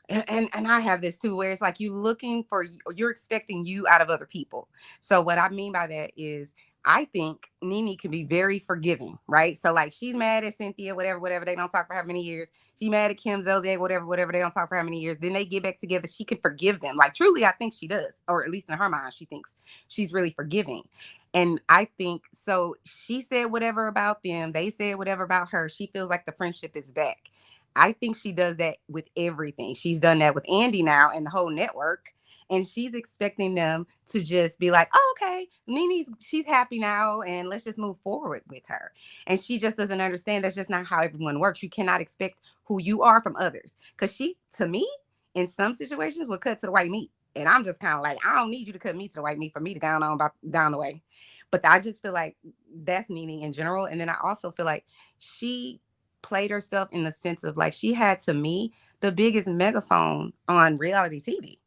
I have this too, where it's like you looking for, you're expecting you out of other people. So what I mean by that is, I think Nene can be very forgiving, right? So like she's mad at Cynthia, whatever, they don't talk for how many years. She mad at Kim Zolzak, whatever, they don't talk for how many years. Then they get back together. She can forgive them. Like truly, I think she does, or at least in her mind, she thinks she's really forgiving. And I think so. She said whatever about them. They said whatever about her. She feels like the friendship is back. I think she does that with everything. She's done that with Andy now and the whole network. And she's expecting them to just be like, oh, okay, she's happy now and let's just move forward with her. And she just doesn't understand that's just not how everyone works. You cannot expect who you are from others. Because she, to me, in some situations, will cut to the white meat. And I'm just kind of like, I don't need you to cut me to the white meat for me to go on about down the way. But I just feel like that's Nene in general. And then I also feel like she played herself in the sense of like she had, to me, the biggest megaphone on reality TV.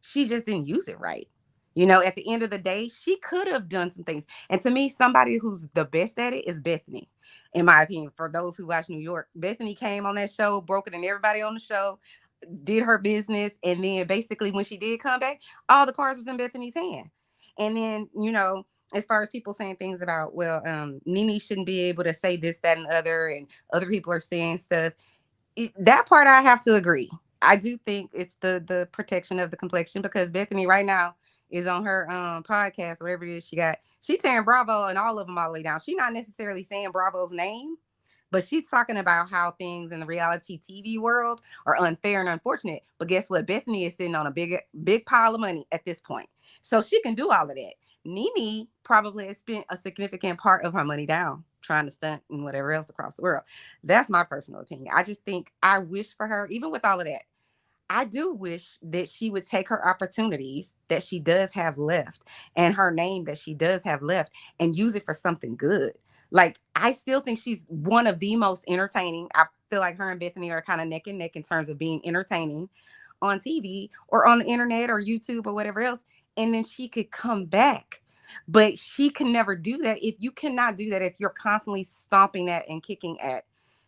She just didn't use it right. You know, at the end of the day, she could have done some things. And to me, somebody who's the best at it is Bethany, in my opinion. For those who watch New York, Bethany came on that show, broke it, and everybody on the show did her business. And then basically when she did come back, all the cards was in Bethany's hand. And then, you know, as far as people saying things about, well, Nene shouldn't be able to say this, that, and other, and other people are saying stuff. That part I have to agree. I do think it's the protection of the complexion, because Bethany right now is on her podcast, whatever it is she got. She tearing Bravo and all of them all the way down. She's not necessarily saying Bravo's name, but she's talking about how things in the reality TV world are unfair and unfortunate. But guess what? Bethany is sitting on a big pile of money at this point. So she can do all of that. Nene probably has spent a significant part of her money down trying to stunt and whatever else across the world. That's my personal opinion. I just think I wish for her, even with all of that, I do wish that she would take her opportunities that she does have left and her name that she does have left and use it for something good. Like, I still think she's one of the most entertaining. I feel like her and Bethany are kind of neck and neck in terms of being entertaining on TV or on the internet or YouTube or whatever else. And then she could come back. But she can never do that. If you cannot do that, if you're constantly stomping at and kicking at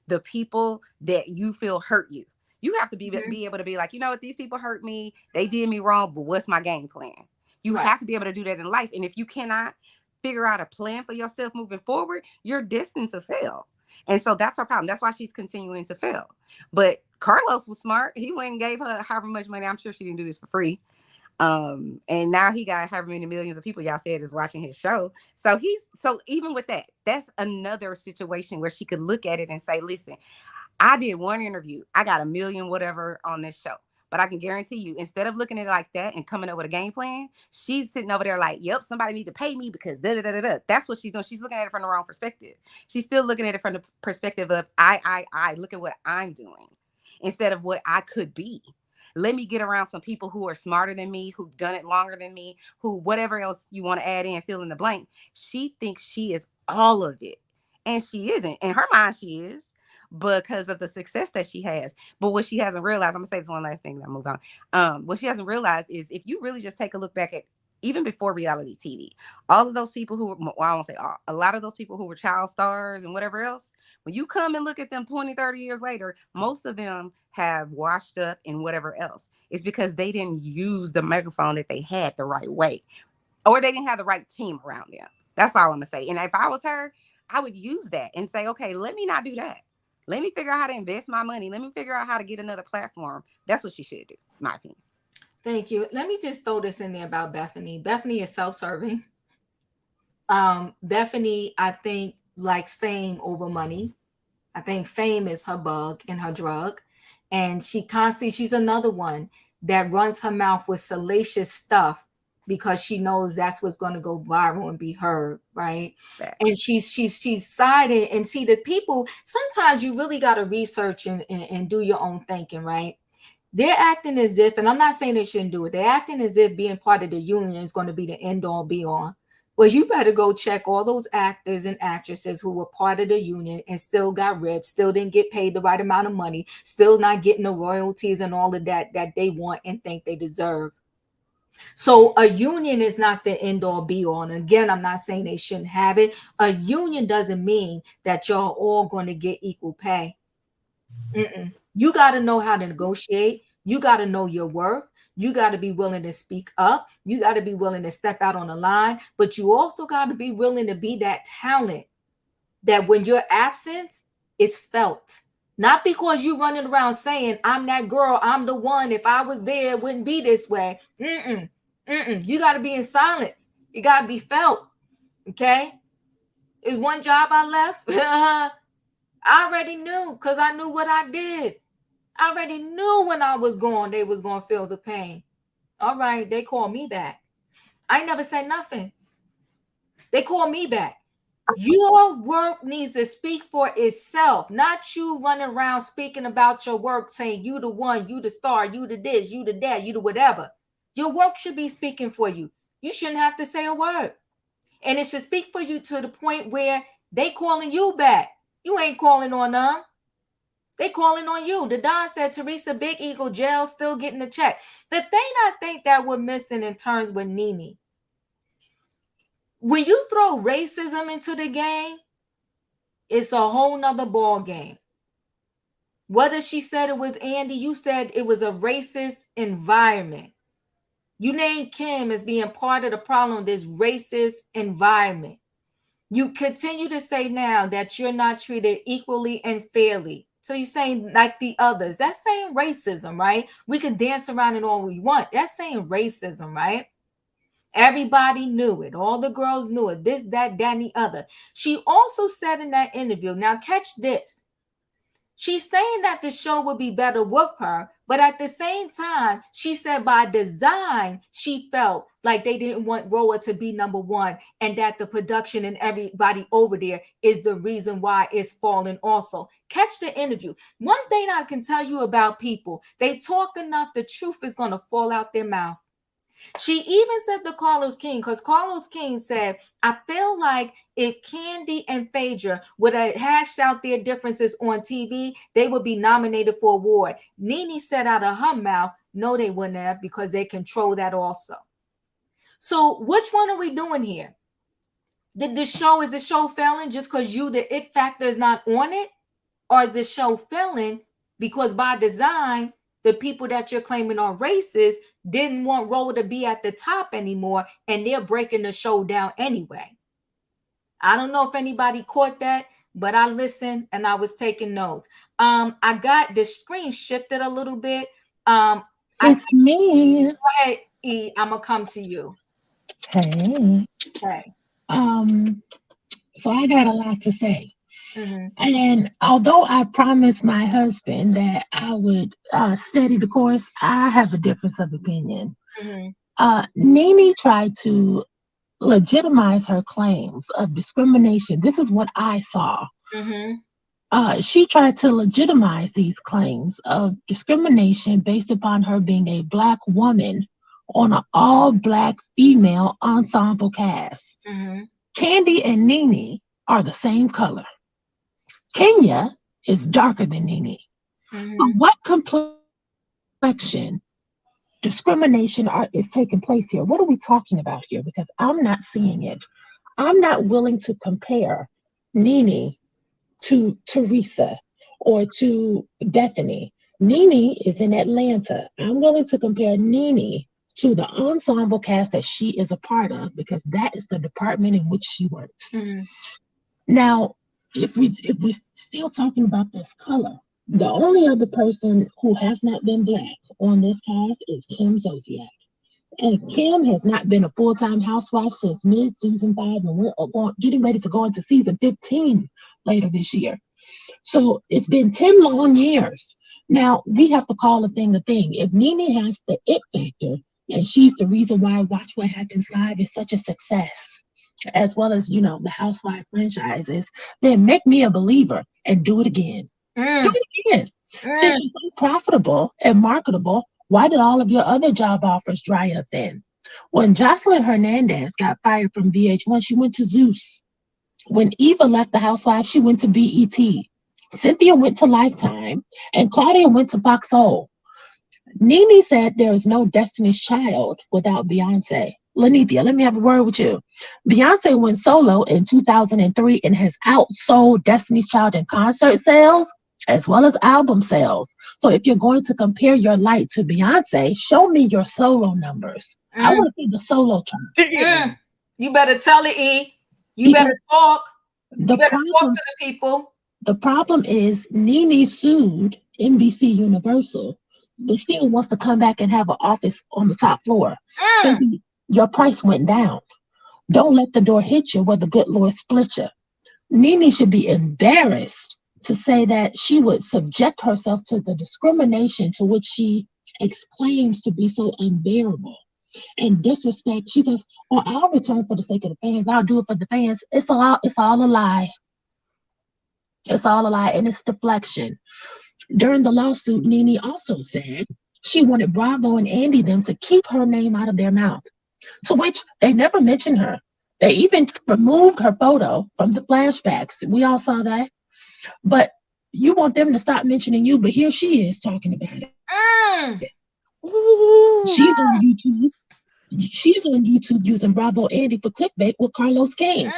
the people that you feel hurt you, you have to be able to be like, you know what, these people hurt me. They did me wrong, but what's my game plan? You have to be able to do that in life. And if you cannot figure out a plan for yourself moving forward, you're destined to fail. And so that's her problem. That's why she's continuing to fail. But Carlos was smart. He went and gave her however much money. I'm sure she didn't do this for free. And now he got however many millions of people y'all said is watching his show. So even with that, that's another situation where she could look at it and say, listen, I did one interview. I got 1 million whatever on this show. But I can guarantee you, instead of looking at it like that and coming up with a game plan, she's sitting over there like, yep, somebody need to pay me because da-da-da-da-da. That's what she's doing. She's looking at it from the wrong perspective. She's still looking at it from the perspective of I look at what I'm doing instead of what I could be. Let me get around some people who are smarter than me, who've done it longer than me, who whatever else you want to add in, fill in the blank. She thinks she is all of it. And she isn't. In her mind, she is, because of the success that she has. But what she hasn't realized, I'm gonna say this one last thing, then I'll move on. What she hasn't realized is, if you really just take a look back at even before reality TV, all of those people who were, well, I won't say all, a lot of those people who were child stars and whatever else, when you come and look at them 20, 30 years later, most of them have washed up in whatever else. It's because they didn't use the megaphone that they had the right way, or they didn't have the right team around them. That's all I'm gonna say. And if I was her, I would use that and say, okay, let me not do that. Let me figure out how to invest my money. Let me figure out how to get another platform. That's what she should do, in my opinion. Thank you. Let me just throw this in there about Bethany. Bethany is self-serving. Bethany, I think, likes fame over money. I think fame is her bug and her drug. And she's another one that runs her mouth with salacious stuff because she knows that's what's going to go viral and be heard, right? And she's siding, and see, the people, sometimes you really got to research and do your own thinking, right? They're acting as if, and I'm not saying they shouldn't do it, they're acting as if being part of the union is going to be the end all be all. Well, you better go check all those actors and actresses who were part of the union and still got ripped, still didn't get paid the right amount of money, still not getting the royalties and all of that they want and think they deserve. So a union is not the end all be all. And again, I'm not saying they shouldn't have it. A union doesn't mean that y'all all going to get equal pay. You got to know how to negotiate. You got to know your worth. You got to be willing to speak up. You got to be willing to step out on the line. But you also got to be willing to be that talent that when your absence is felt. Not because you running around saying, I'm that girl, I'm the one. If I was there, it wouldn't be this way. You got to be in silence. You got to be felt. Okay? There's one job I left. I already knew because I knew what I did. I already knew when I was gone, they was going to feel the pain. All right, they called me back. I never said nothing. They called me back. Your work needs to speak for itself, not you running around speaking about your work, saying you the one, you the star, you the this, you the that, you the whatever. Your work should be speaking for you. You shouldn't have to say a word. And it should speak for you to the point where they calling you back. You ain't calling on them. They calling on you. The Don said Teresa Big Eagle jail still getting a check. The thing I think that we're missing in terms with Nene, when you throw racism into the game, it's a whole nother ball game. Whether she said it was Andy, you said it was a racist environment. You named Kim as being part of the problem of this racist environment. You continue to say now that you're not treated equally and fairly. So you're saying like the others. That's saying racism, right? We can dance around it all we want. That's saying racism, right? Everybody knew it. All the girls knew it. This, that, and the other. She also said in that interview, now catch this. She's saying that the show would be better with her, but at the same time, she said by design, she felt like they didn't want Roa to be number one and that the production and everybody over there is the reason why it's falling also. Catch the interview. One thing I can tell you about people, they talk enough, the truth is going to fall out their mouth. She even said to Carlos King, because Carlos King said, I feel like if Candy and Phaedra would have hashed out their differences on TV, they would be nominated for an award. Nene said out of her mouth, no, they wouldn't have, because they control that also. So which one are we doing here? Is the show failing just because the it factor is not on it? Or is the show failing because by design, the people that you're claiming are racist didn't want Roa to be at the top anymore, and they're breaking the show down anyway? I don't know if anybody caught that, but I listened and I was taking notes. I got the screen shifted a little bit. It's me. Go ahead, E. I'm gonna come to you. Hey. Okay. So I got a lot to say. Mm-hmm. And although I promised my husband that I would steady the course, I have a difference of opinion. Mm-hmm. Nene tried to legitimize her claims of discrimination. This is what I saw. Mm-hmm. She tried to legitimize these claims of discrimination based upon her being a Black woman on an all-Black female ensemble cast. Mm-hmm. Candy and Nene are the same color. Kenya is darker than Nene. Mm-hmm. But what complexion discrimination is taking place here? What are we talking about here? Because I'm not seeing it. I'm not willing to compare Nene to Teresa or to Bethany. Nene is in Atlanta. I'm willing to compare Nene to the ensemble cast that she is a part of, because that is the department in which she works. Mm-hmm. Now, if we're still talking about this color, the only other person who has not been Black on this cast is Kim Zolciak. And Kim has not been a full-time housewife since mid-season 5, and we're getting ready to go into season 15 later this year. So it's been 10 long years. Now, we have to call a thing a thing. If Nene has the it factor, and she's the reason why Watch What Happens Live is such a success, as well as, the Housewife franchises, then make me a believer and do it again. Do it again. Since you're so profitable and marketable, why did all of your other job offers dry up then? When Jocelyn Hernandez got fired from VH1, she went to Zeus. When Eva left the Housewives, she went to BET. Cynthia went to Lifetime, and Claudia went to Fox Soul. Nene said there is no Destiny's Child without Beyonce. Lanithia, let me have a word with you. Beyonce went solo in 2003 and has outsold Destiny's Child in concert sales as well as album sales. So if you're going to compare your light to Beyonce, show me your solo numbers. I want to see the solo chart. You better tell it, E. You Because better talk. the You better talk problem, to the people. the problem is Nene sued NBC Universal, but still wants to come back and have an office on the top floor. Baby, your price went down. Don't let the door hit you where the good Lord split you. Nene should be embarrassed to say that she would subject herself to the discrimination to which she exclaims to be so unbearable and disrespect. She says, "Oh, I'll return for the sake of the fans. I'll do it for the fans." It's all a lie. It's all a lie, and it's deflection. During the lawsuit, Nene also said she wanted Bravo and Andy them to keep her name out of their mouth, to which they never mentioned her. They even removed her photo from the flashbacks. We all saw that. But you want them to stop mentioning you, but here she is talking about it. She's on YouTube. She's on YouTube using Bravo Andy for clickbait with Carlos King.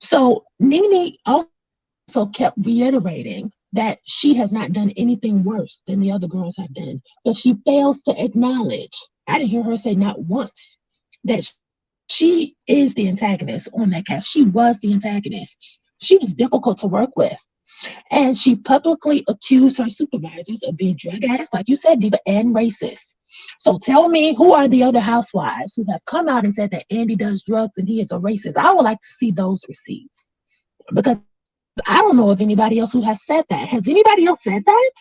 So Nene also kept reiterating that she has not done anything worse than the other girls have done, but she fails to acknowledge, I didn't hear her say not once, that she is the antagonist on that cast. She was the antagonist. She was difficult to work with. And she publicly accused her supervisors of being drug addicts, like you said, Diva, and racist. So tell me, who are the other housewives who have come out and said that Andy does drugs and he is a racist? I would like to see those receipts, because I don't know of anybody else who has said that. Has anybody else said that?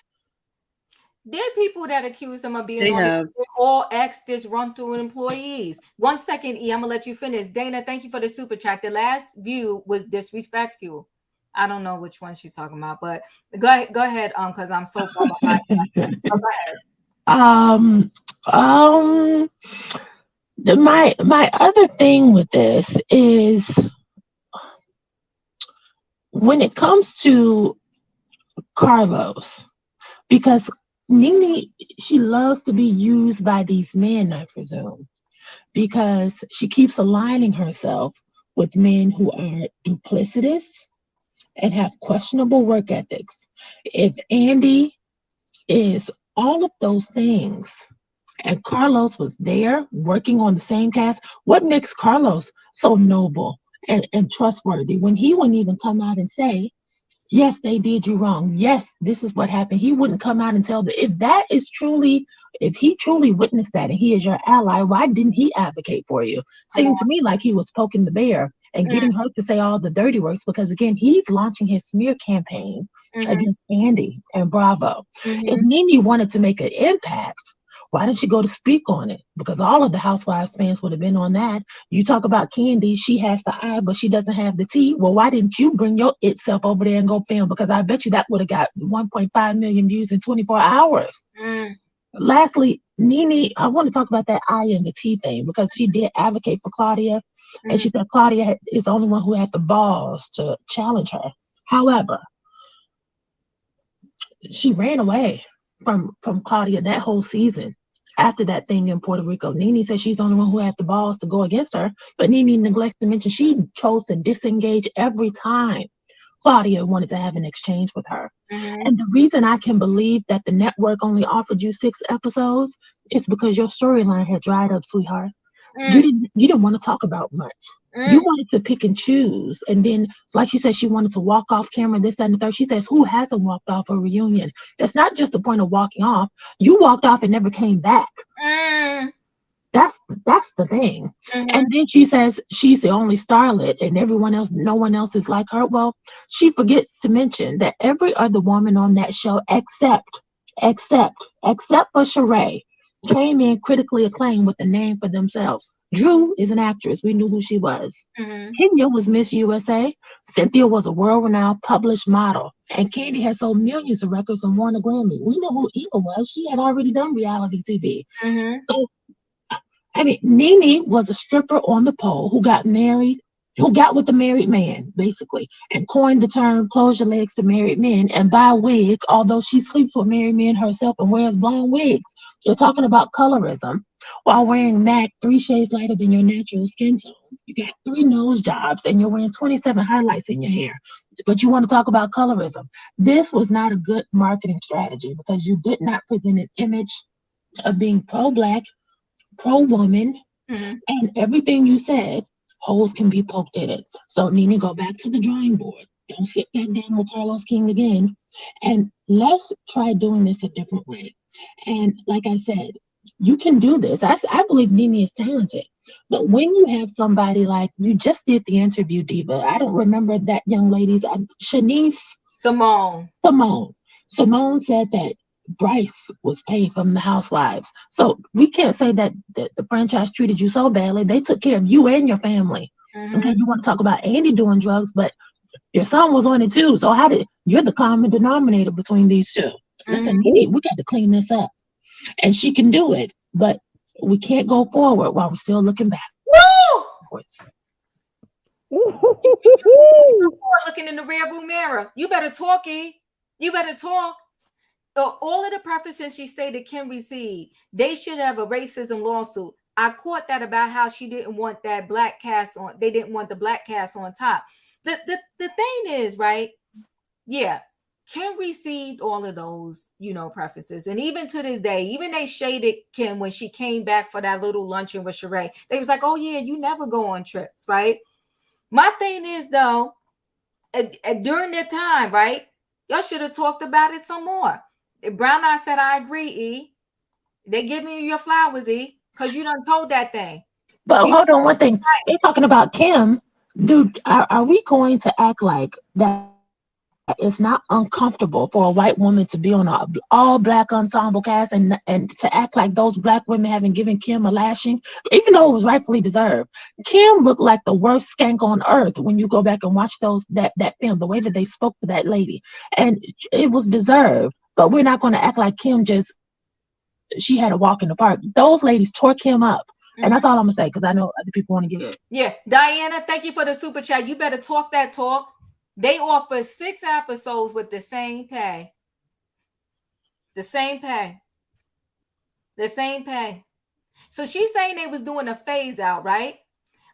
There are people that accuse them of being They on have. all ex disgruntled employees. 1 second, E. I'm gonna let you finish. Dana, thank you for the super chat. The last view was disrespectful. I don't know which one she's talking about, but go ahead, because I'm so far behind. Go ahead. My other thing with this is when it comes to Carlos, because Nene, she loves to be used by these men, I presume, because she keeps aligning herself with men who are duplicitous and have questionable work ethics. If Andy is all of those things and Carlos was there working on the same cast, what makes Carlos so noble and trustworthy when he wouldn't even come out and say, yes, they did you wrong. Yes, this is what happened. He wouldn't come out and tell if he truly witnessed that and he is your ally, why didn't he advocate for you? Seemed to me like he was poking the bear and getting her to say all the dirty works, because again, he's launching his smear campaign against Andy and Bravo. If Nene wanted to make an impact, why didn't she go to speak on it? Because all of the Housewives fans would have been on that. You talk about Candy, she has the I, but she doesn't have the T. Well, why didn't you bring your itself over there and go film? Because I bet you that would have got 1.5 million views in 24 hours. Lastly, Nene, I want to talk about that I and the T thing, because she did advocate for Claudia. And she said Claudia is the only one who had the balls to challenge her. However, she ran away from Claudia that whole season after that thing in Puerto Rico. Nene said she's the only one who had the balls to go against her, but Nene neglects to mention she chose to disengage every time Claudia wanted to have an exchange with her. And the reason I can believe that the network only offered you 6 episodes is because your storyline had dried up, sweetheart. You didn't want to talk about much. You wanted to pick and choose. And then, like she said, she wanted to walk off camera, this, that, and the third. She says, who hasn't walked off a reunion? That's not just the point of walking off. You walked off and never came back. That's the thing. And then she says she's the only starlet and everyone else, no one else is like her. Well, she forgets to mention that every other woman on that show except for Sheree came in critically acclaimed with a name for themselves. Drew is an actress. We knew who she was. Kenya was Miss USA. Cynthia was a world-renowned published model. And Candy had sold millions of records and won a Grammy. We knew who Eva was. She had already done reality TV. So I mean, Nene was a stripper on the pole who got married, who got with a married man, basically, and coined the term close your legs to married men and buy a wig, although she sleeps with married men herself and wears blonde wigs. You're talking about colorism while wearing MAC 3 shades lighter than your natural skin tone. You got 3 nose jobs and you're wearing 27 highlights in your hair. But you want to talk about colorism. This was not a good marketing strategy because you did not present an image of being pro-black, pro-woman, and everything you said, holes can be poked in it. So Nene, go back to the drawing board. Don't sit back down with Carlos King again. And let's try doing this a different way. And like I said, you can do this. I believe Nene is talented. But when you have somebody like, you just did the interview, Diva. I don't remember that young lady's, Shanice? Simone. Simone said that Bryce was paid from the housewives. So we can't say that the franchise treated you so badly. They took care of you and your family. Okay, you want to talk about Andy doing drugs, but your son was on it too. So you're the common denominator between these two. Listen, we got to clean this up. And she can do it, but we can't go forward while we're still looking back. Looking in the rearview mirror. You better talk, E. You better talk. All of the prefaces she stated Kim received, they should have a racism lawsuit. I caught that about how she didn't want that black cast on. They didn't want the black cast on top. The thing is, right? Yeah, Kim received all of those, prefaces. And even to this day, even they shaded Kim when she came back for that little luncheon with Sheree. They was like, oh yeah, you never go on trips, right? My thing is though, during that time, right? Y'all should have talked about it some more. Brown Eye said, I agree, E. They give me your flowers, E, because you done told that thing. But hold on, one thing. They're talking about Kim. Dude, are we going to act like that it's not uncomfortable for a white woman to be on an all-black ensemble cast and to act like those black women haven't given Kim a lashing, even though it was rightfully deserved? Kim looked like the worst skank on earth when you go back and watch that film, the way that they spoke to that lady. And it was deserved. But we're not going to act like Kim she had a walk in the park. Those ladies tore Kim up. And that's all I'm going to say, because I know other people want to get it. Yeah. Diana, thank you for the super chat. You better talk that talk. They offer 6 episodes with the same pay. The same pay. So she's saying they was doing a phase out, right?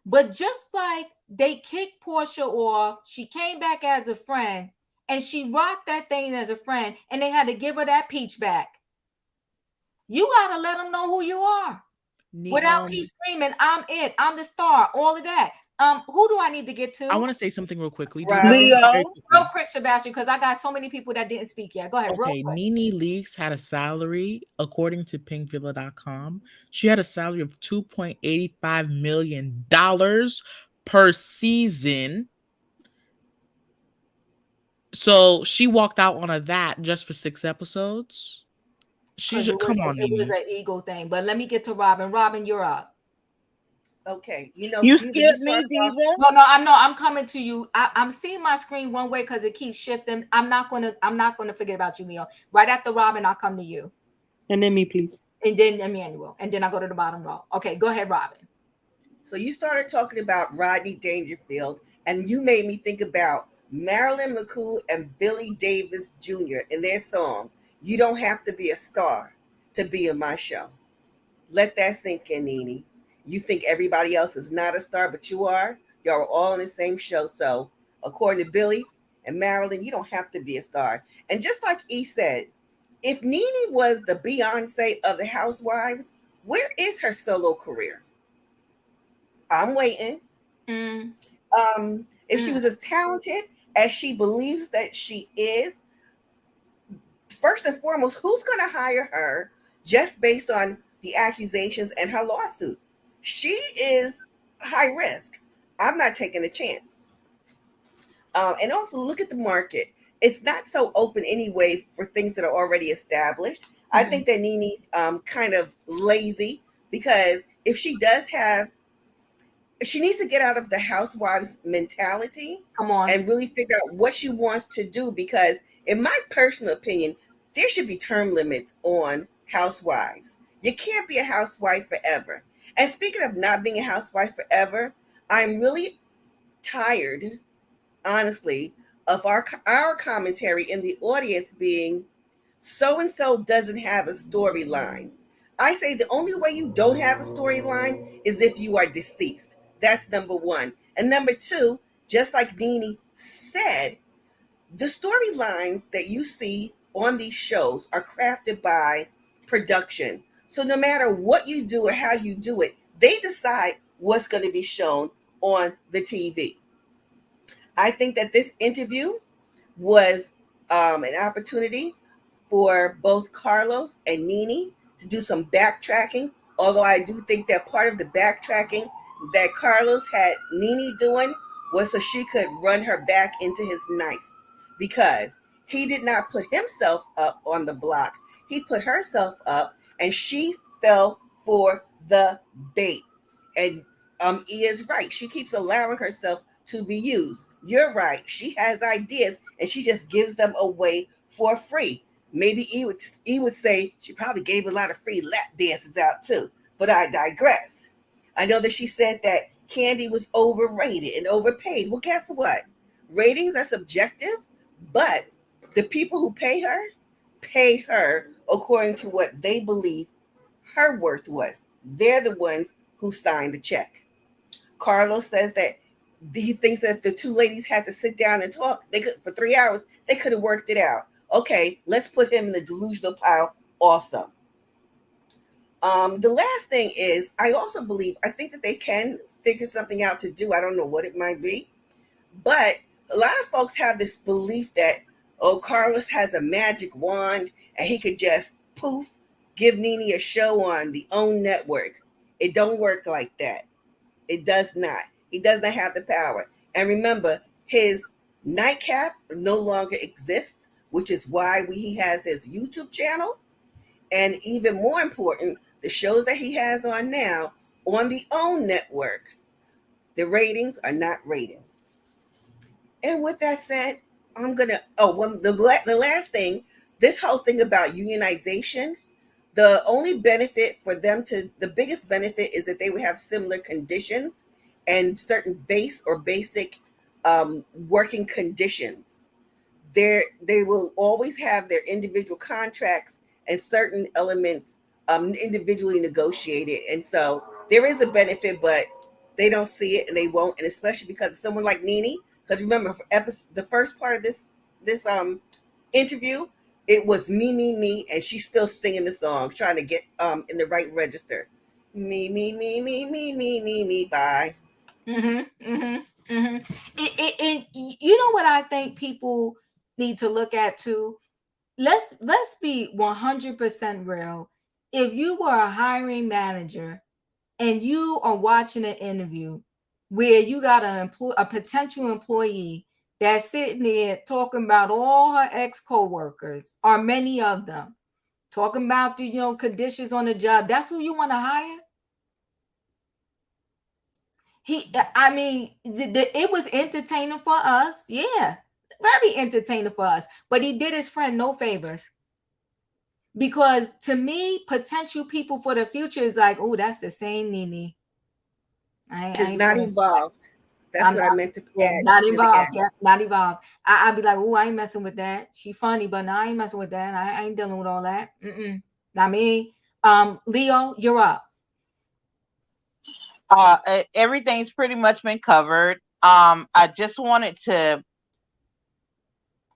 But just like they kicked Portia off, she came back as a friend, and she rocked that thing as a friend, and they had to give her that peach back. You got to let them know who you are. Without keep screaming, I'm it, I'm the star, all of that. Who do I need to get to? I want to say something real quickly. Real quick, Sebastian, because I got so many people that didn't speak yet. Go ahead. Okay, Nene Leakes had a salary, according to pinkvilla.com. She had a salary of $2.85 million per season. So she walked out on that just for 6 episodes. Come on, it was an ego thing. But let me get to Robin. Robin, you're up. Okay, you skipped me, Diva. No, I'm coming to you. I'm seeing my screen one way because it keeps shifting. I'm not gonna forget about you, Leo. Right after Robin, I'll come to you. And then me, please. And then Emmanuel. And then I'll go to the bottom row. Okay, go ahead, Robin. So you started talking about Rodney Dangerfield, and you made me think about Marilyn McCool and Billy Davis Jr. in their song, You Don't Have to Be a Star to Be in My Show. Let that sink in, Nene. You think everybody else is not a star, but you are. Y'all are all in the same show. So according to Billy and Marilyn, you don't have to be a star. And just like E said, if Nene was the Beyonce of the Housewives, where is her solo career? I'm waiting. If she was as talented as she believes that she is, first and foremost, who's going to hire her just based on the accusations and her lawsuit? She is high risk. I'm not taking a chance. And also look at the market. It's not so open anyway for things that are already established. I think that Nene's kind of lazy, because if she does have, she needs to get out of the housewives mentality. Come on. And really figure out what she wants to do, because in my personal opinion, there should be term limits on housewives. You can't be a housewife forever. And speaking of not being a housewife forever, I'm really tired, honestly, of our commentary in the audience being so and so doesn't have a storyline. I say the only way you don't have a storyline is if you are deceased. That's number one. And number two, just like Nene said, the storylines that you see on these shows are crafted by production. So no matter what you do or how you do it, they decide what's going to be shown on the TV. I think that this interview was an opportunity for both Carlos and Nene to do some backtracking. Although I do think that part of the backtracking that Carlos had Nene doing was so she could run her back into his knife, because he did not put himself up on the block. He put herself up, and she fell for the bait. And E is right. She keeps allowing herself to be used. You're right. She has ideas, and she just gives them away for free. Maybe E would say she probably gave a lot of free lap dances out too. But I digress. I know that she said that Candy was overrated and overpaid. Well, guess what? Ratings are subjective, but the people who pay her according to what they believe her worth was. They're the ones who signed the check. Carlos says that he thinks that if the two ladies had to sit down and talk, they could for 3 hours, they could have worked it out. Okay, let's put him in the delusional pile also. The last thing is, I think that they can figure something out to do. I don't know what it might be, but a lot of folks have this belief that, oh, Carlos has a magic wand and he could just poof, give Nene a show on the OWN network. It don't work like that. It does not. He does not have the power. And remember, his nightcap no longer exists, which is why he has his YouTube channel. And even more important, the shows that he has on now on the OWN network, the ratings are not rated. And with that said, I'm gonna. The last thing, this whole thing about unionization. The only benefit for them the biggest benefit is that they would have similar conditions and certain basic working conditions. They will always have their individual contracts and certain elements individually negotiated. And so there is a benefit, but they don't see it and they won't. And especially because of someone like Nene, because remember, for the first part of this interview, it was me, and she's still singing the song, trying to get in the right register. Me. Bye. You know what I think people need to look at too. Let's be 100% real. If you were a hiring manager and you are watching an interview where you got a potential employee that's sitting there talking about all her ex-coworkers, or many of them, talking about the conditions on the job, that's who you want to hire? It was entertaining for us, yeah, very entertaining for us, but he did his friend no favors. Because to me, potential people for the future is like, oh, that's the same Nene. It's not evolved. That's what I meant to add. Not involved. Yeah, not involved. I'd be like, oh, I ain't messing with that. She funny, but no, I ain't messing with that. I ain't dealing with all that. Not me. Leo, you're up. Everything's pretty much been covered. I just wanted to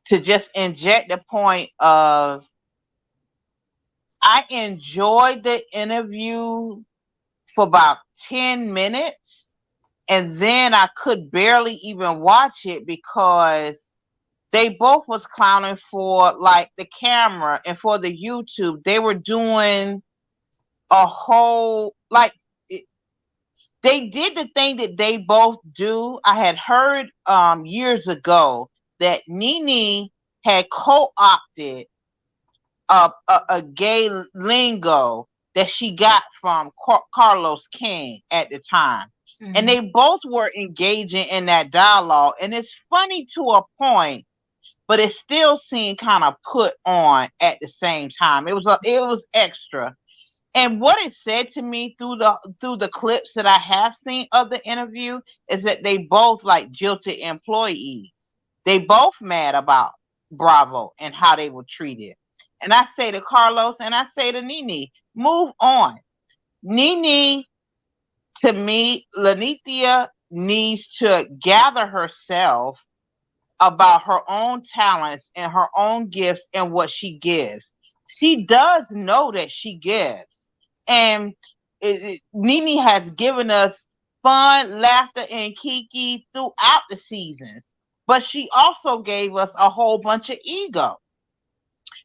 just inject the point of, I enjoyed the interview for about 10 minutes, and then I could barely even watch it because they both was clowning for like the camera and for the YouTube. They were doing a whole, like, they did the thing that they both do. I had heard years ago that Nene had co-opted a gay lingo that she got from Carlos King at the time. Mm-hmm. And they both were engaging in that dialogue. And it's funny to a point, but it still seemed kind of put on at the same time. It was extra. And what it said to me through the clips that I have seen of the interview is that they both like jilted employees. They both mad about Bravo and how they were treated. And I say to Carlos and I say to Nene, move on. Nene, to me, Lanithia needs to gather herself about her own talents and her own gifts and what she gives. She does know that she gives. And Nene has given us fun, laughter, and kiki throughout the seasons. But she also gave us a whole bunch of ego.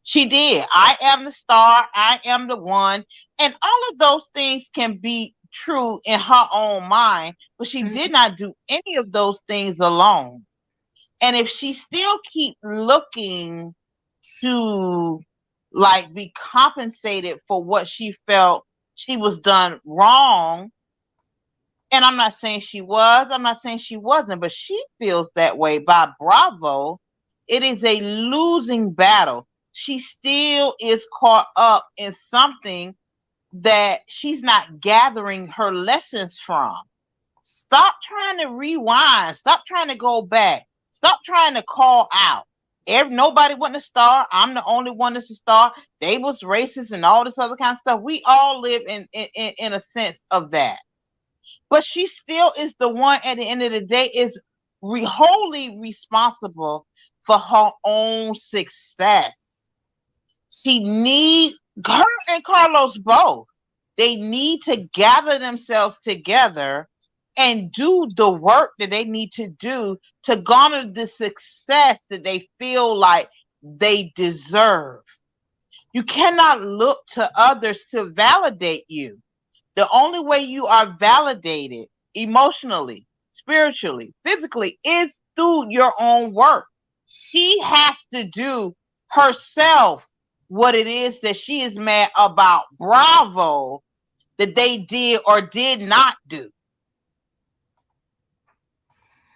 She did. I am the star. I am the one. And all of those things can be true in her own mind, but she did not do any of those things alone. And if she still keep looking to like be compensated for what she felt she was done wrong, and I'm not saying she was, I'm not saying she wasn't, but she feels that way by Bravo, it is a losing battle. She still is caught up in something that she's not gathering her lessons from. Stop trying to rewind. Stop trying to go back. Stop trying to call out. Nobody wasn't a star. I'm the only one that's a star. They was racist and all this other kind of stuff. We all live in a sense of that. But she still is the one at the end of the day is wholly responsible for her own success. She needs her and Carlos both. They need to gather themselves together and do the work that they need to do to garner the success that they feel like they deserve. You cannot look to others to validate you. The only way you are validated emotionally, spiritually, physically is through your own work. She has to do herself what it is that she is mad about Bravo that they did or did not do.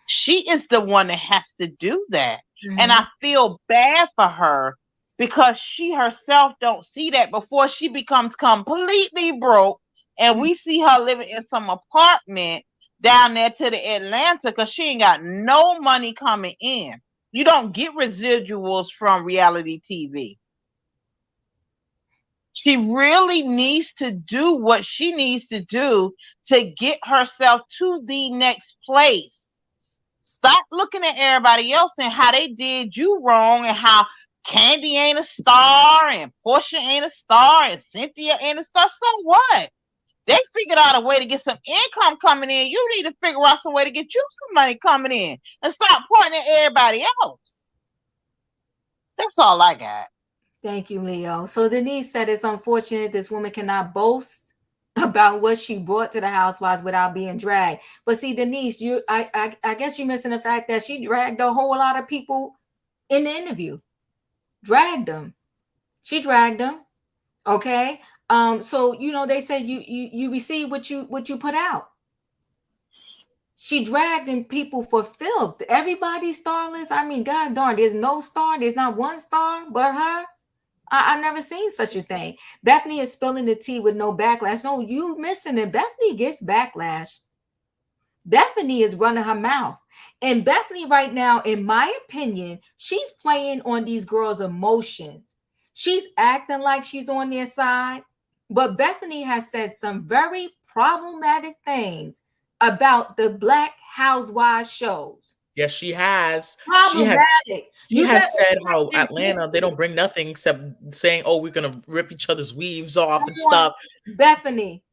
She is the one that has to do that. And I feel bad for her because she herself don't see that before she becomes completely broke. And we see her living in some apartment down there to the Atlanta because she ain't got no money coming in. You don't get residuals from reality TV. She really needs to do what she needs to do to get herself to the next place. Stop looking at everybody else and how they did you wrong and how Candy ain't a star and Portia ain't a star and Cynthia ain't a star. So what? They figured out a way to get some income coming in. You need to figure out some way to get you some money coming in and stop pointing at everybody else. That's all I got. Thank you, Leo. So Denise said it's unfortunate this woman cannot boast about what she brought to the housewives without being dragged. But see, Denise, I guess you're missing the fact that she dragged a whole lot of people in the interview. Dragged them. She dragged them. Okay. So they said you receive what you put out. She dragged in people for filth. Everybody's starless. I mean, God darn, there's no star. There's not one star but her. I've never seen such a thing. Bethany is spilling the tea with no backlash. No, you missing it. Bethany gets backlash. Bethany is running her mouth. And Bethany right now, in my opinion, she's playing on these girls' emotions. She's acting like she's on their side. But Bethany has said some very problematic things about the Black Housewives shows. Yes, she has. Problematic. She has said how Atlanta, they don't bring nothing except saying, oh, we're going to rip each other's weaves off and stuff. Bethany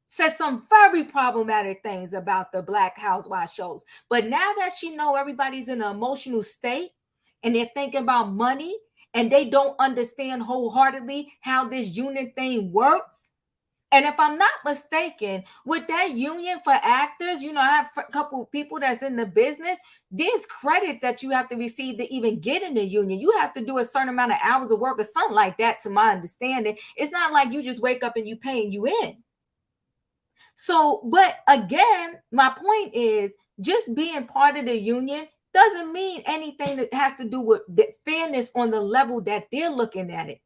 said some very problematic things about the Black Housewives shows. But now that she know everybody's in an emotional state and they're thinking about money and they don't understand wholeheartedly how this union thing works. And if I'm not mistaken, with that union for actors, I have a couple of people that's in the business. There's credits that you have to receive to even get in the union. You have to do a certain amount of hours of work or something like that, to my understanding. It's not like you just wake up and you paying you in. So, but again, my point is just being part of the union doesn't mean anything that has to do with the fairness on the level that they're looking at it.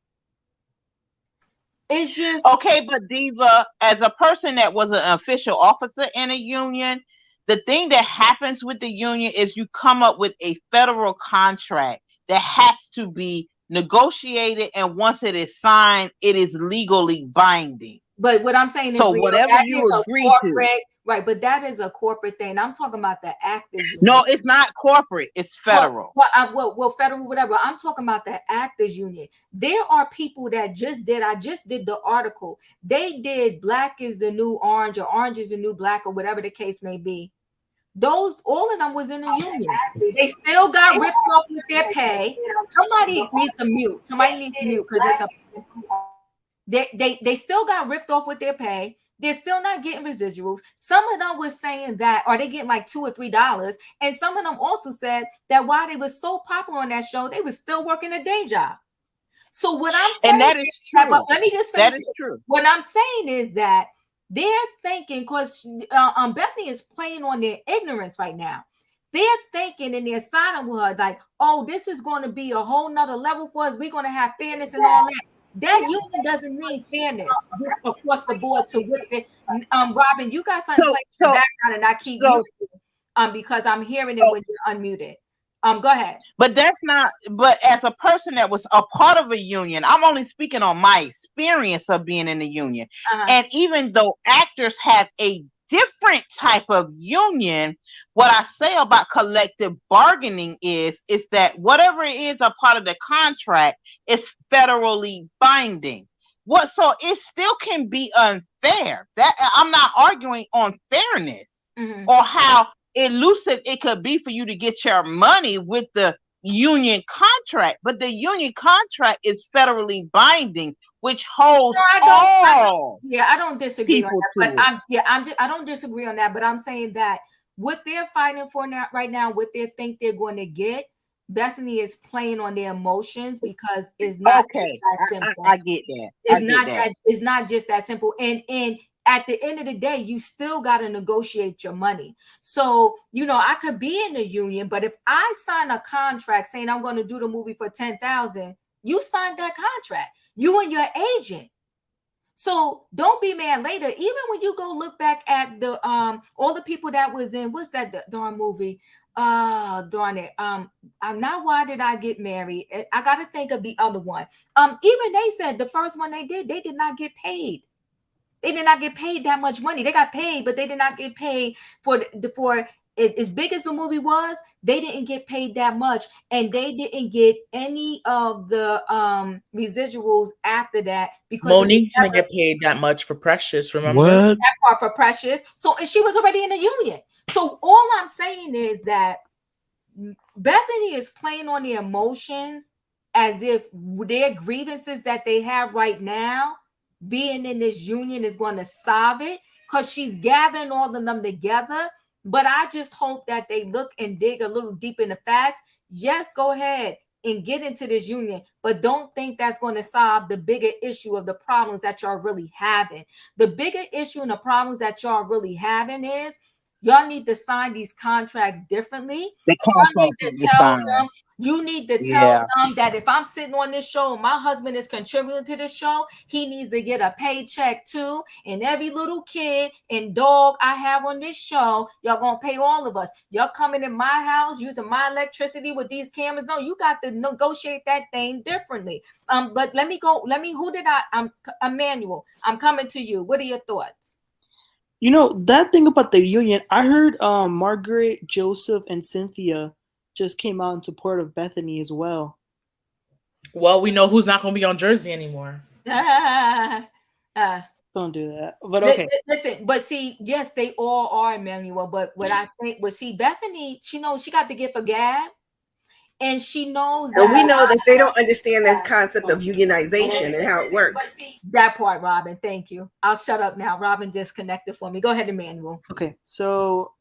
It's just Okay, but Diva, as a person that was an official officer in a union, the thing that happens with the union is you come up with a federal contract that has to be negotiated, and once it is signed, it is legally binding. but what I'm saying So is real. whatever That you is a agree to. corporate, right? But that is a corporate thing. I'm talking about the actors union. No, it's not corporate. It's federal. Well, federal, whatever. I'm talking about the actors union. There are people that just did. I just did the article. They did "Black is the New Orange" or "Orange is the New Black" or whatever the case may be. Those, all of them was in the union. They still got ripped off with their pay. Somebody needs to mute. Somebody needs to mute because it's a. They still got ripped off with their pay. They're still not getting residuals. Some of them was saying that, or they getting like $2 or $3. And some of them also said that while they were so popular on that show, they was still working a day job. So what I'm saying, and that is true. let me just finish. That is true. What I'm saying is that they're thinking, because Bethany is playing on their ignorance right now. They're thinking and they're siding with her like, oh, this is going to be a whole nother level for us. We're going to have fairness and all that. That union doesn't mean fairness across the board to what the Robin, you got something playing in the background and I keep muting because I'm hearing it when you're unmuted. Go ahead. But that's not, but as a person that was a part of a union, I'm only speaking on my experience of being in the union. And even though actors have a different type of union, what I say about collective bargaining is that whatever it is a part of the contract is federally binding. So it still can be unfair. That I'm not arguing on fairness or how elusive it could be for you to get your money with the union contract, but the union contract is federally binding, which holds all. I don't disagree on that, but I don't disagree on that, but I'm saying that what they're fighting for now, right now, what they think they're going to get, Bethany is playing on their emotions because it's not that simple. I get that. It's not just that simple. And at the end of the day, you still got to negotiate your money. So, I could be in the union, but if I sign a contract saying I'm going to do the movie for $10,000, you signed that contract, you and your agent. So don't be mad later. Even when you go look back at the all the people that was in, what's that darn movie? Darn it. I'm not Why Did I Get Married? I got to think of the other one. Even they said the first one they did not get paid. They did not get paid that much money. They got paid, but they did not get paid for it. As big as the movie was, they didn't get paid that much, and they didn't get any of the residuals after that because Monique didn't get paid that much for Precious. Remember What? that part for Precious? So, and she was already in the union. So all I'm saying is that Bethany is playing on the emotions as if their grievances that they have right now, being in this union, is going to solve it, because she's gathering all of them together. But I just hope that they look and dig a little deep in the facts. Yes, go ahead and get into this union, but don't think that's going to solve the bigger issue of the problems that y'all really having. The bigger issue and the problems that y'all really having is y'all need to sign these contracts differently. You need to tell them that if I'm sitting on this show and my husband is contributing to the show, he needs to get a paycheck too. And every little kid and dog I have on this show, y'all gonna pay all of us. Y'all coming in my house using my electricity with these cameras. No, you got to negotiate that thing differently. But Emmanuel, I'm coming to you. What are your thoughts? That thing about the union, I heard Margaret, Joseph, and Cynthia just came out in support of Bethany as well. Well, we know who's not going to be on Jersey anymore. Don't do that. But okay. Listen, but see, yes, they all are, Emmanuel. But what I think, Bethany, she knows she got the gift of gab. And she knows that. And we know that they don't understand the concept of unionization and how it works. That part, Robin. Thank you. I'll shut up now. Robin disconnected for me. Go ahead, Emmanuel. Okay. So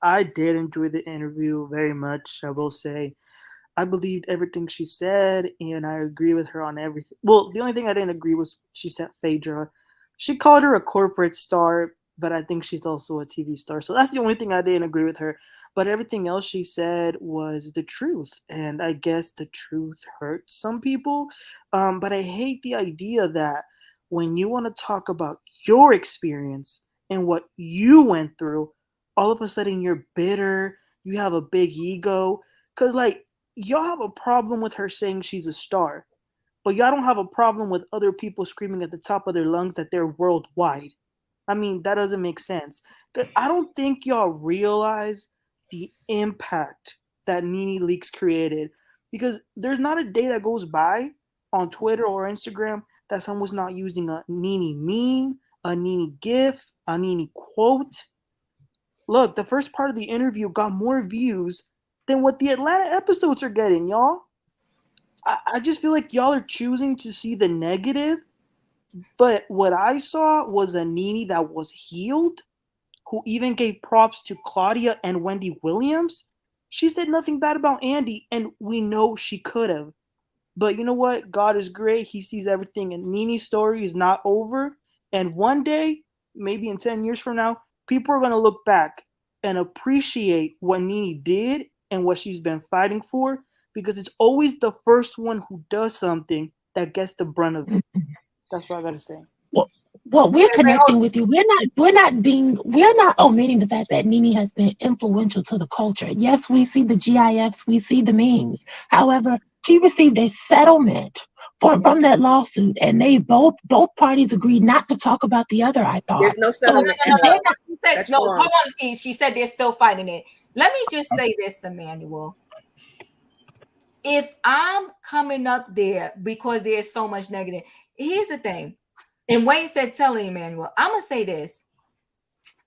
I did enjoy the interview very much. I will say I believed everything she said, and I agree with her on everything. Well, the only thing I didn't agree was she said Phaedra. She called her a corporate star, but I think she's also a TV star. So that's the only thing I didn't agree with her. But everything else she said was the truth. And I guess the truth hurts some people. But I hate the idea that when you want to talk about your experience and what you went through, all of a sudden you're bitter, you have a big ego. Because, like, y'all have a problem with her saying she's a star, but y'all don't have a problem with other people screaming at the top of their lungs that they're worldwide. I mean, that doesn't make sense. I don't think y'all realize the impact that Nene Leaks created, because there's not a day that goes by on Twitter or Instagram that someone's not using a Nene meme, a Nene gif, a Nene quote. Look, the first part of the interview got more views than what the Atlanta episodes are getting, y'all. I just feel like y'all are choosing to see the negative, but what I saw was a Nene that was healed, who even gave props to Claudia and Wendy Williams. She said nothing bad about Andy, and we know she could have. But you know what? God is great. He sees everything, and Nene's story is not over. And one day, maybe in 10 years from now, people are going to look back and appreciate what Nene did and what she's been fighting for, because it's always the first one who does something that gets the brunt of it. That's what I got to say. Well, we're connecting with you. We're not omitting the fact that Nene has been influential to the culture. Yes, we see the GIFs, we see the memes. However, she received a settlement from that lawsuit, and they both parties agreed not to talk about the other, I thought. There's no settlement. No. That's No, wrong. hold on, E. She said they're still fighting it. Let me just say this, Emmanuel. If I'm coming up there because there's so much negative, here's the thing. And Wayne said, tell Emmanuel, I'm going to say this.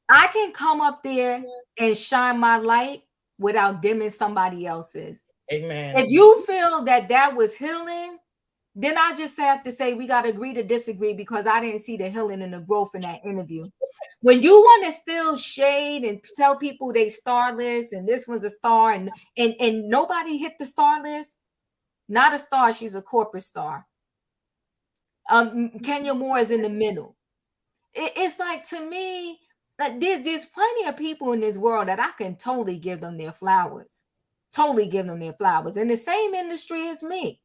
I can come up there and shine my light without dimming somebody else's. Amen. If you feel that was healing, then I just have to say we got to agree to disagree, because I didn't see the healing and the growth in that interview. When you want to still shade and tell people they starless and this one's a star and nobody hit the star list, not a star, she's a corporate star. Kenya Moore is in the middle. It's like, to me, like there's plenty of people in this world that I can totally give them their flowers. Totally give them their flowers in the same industry as me.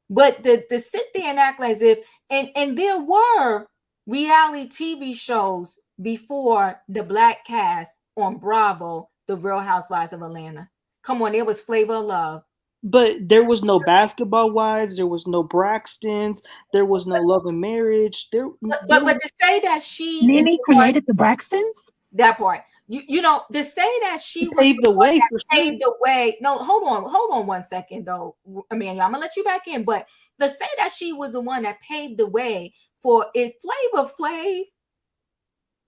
But to sit there and act as if, and there were reality TV shows before the black cast on Bravo, The Real Housewives of Atlanta. Come on, there was Flavor of Love. But there was no Basketball Wives, there was no Braxtons, there was no Love and Marriage. But to say that she Nene created the Braxtons? That part. You know, to say that she paved the way for paved the way. No, hold on 1 second though, Emmanuel. I'm gonna let you back in, but to say that she was the one that paved the way for it, Flavor Flav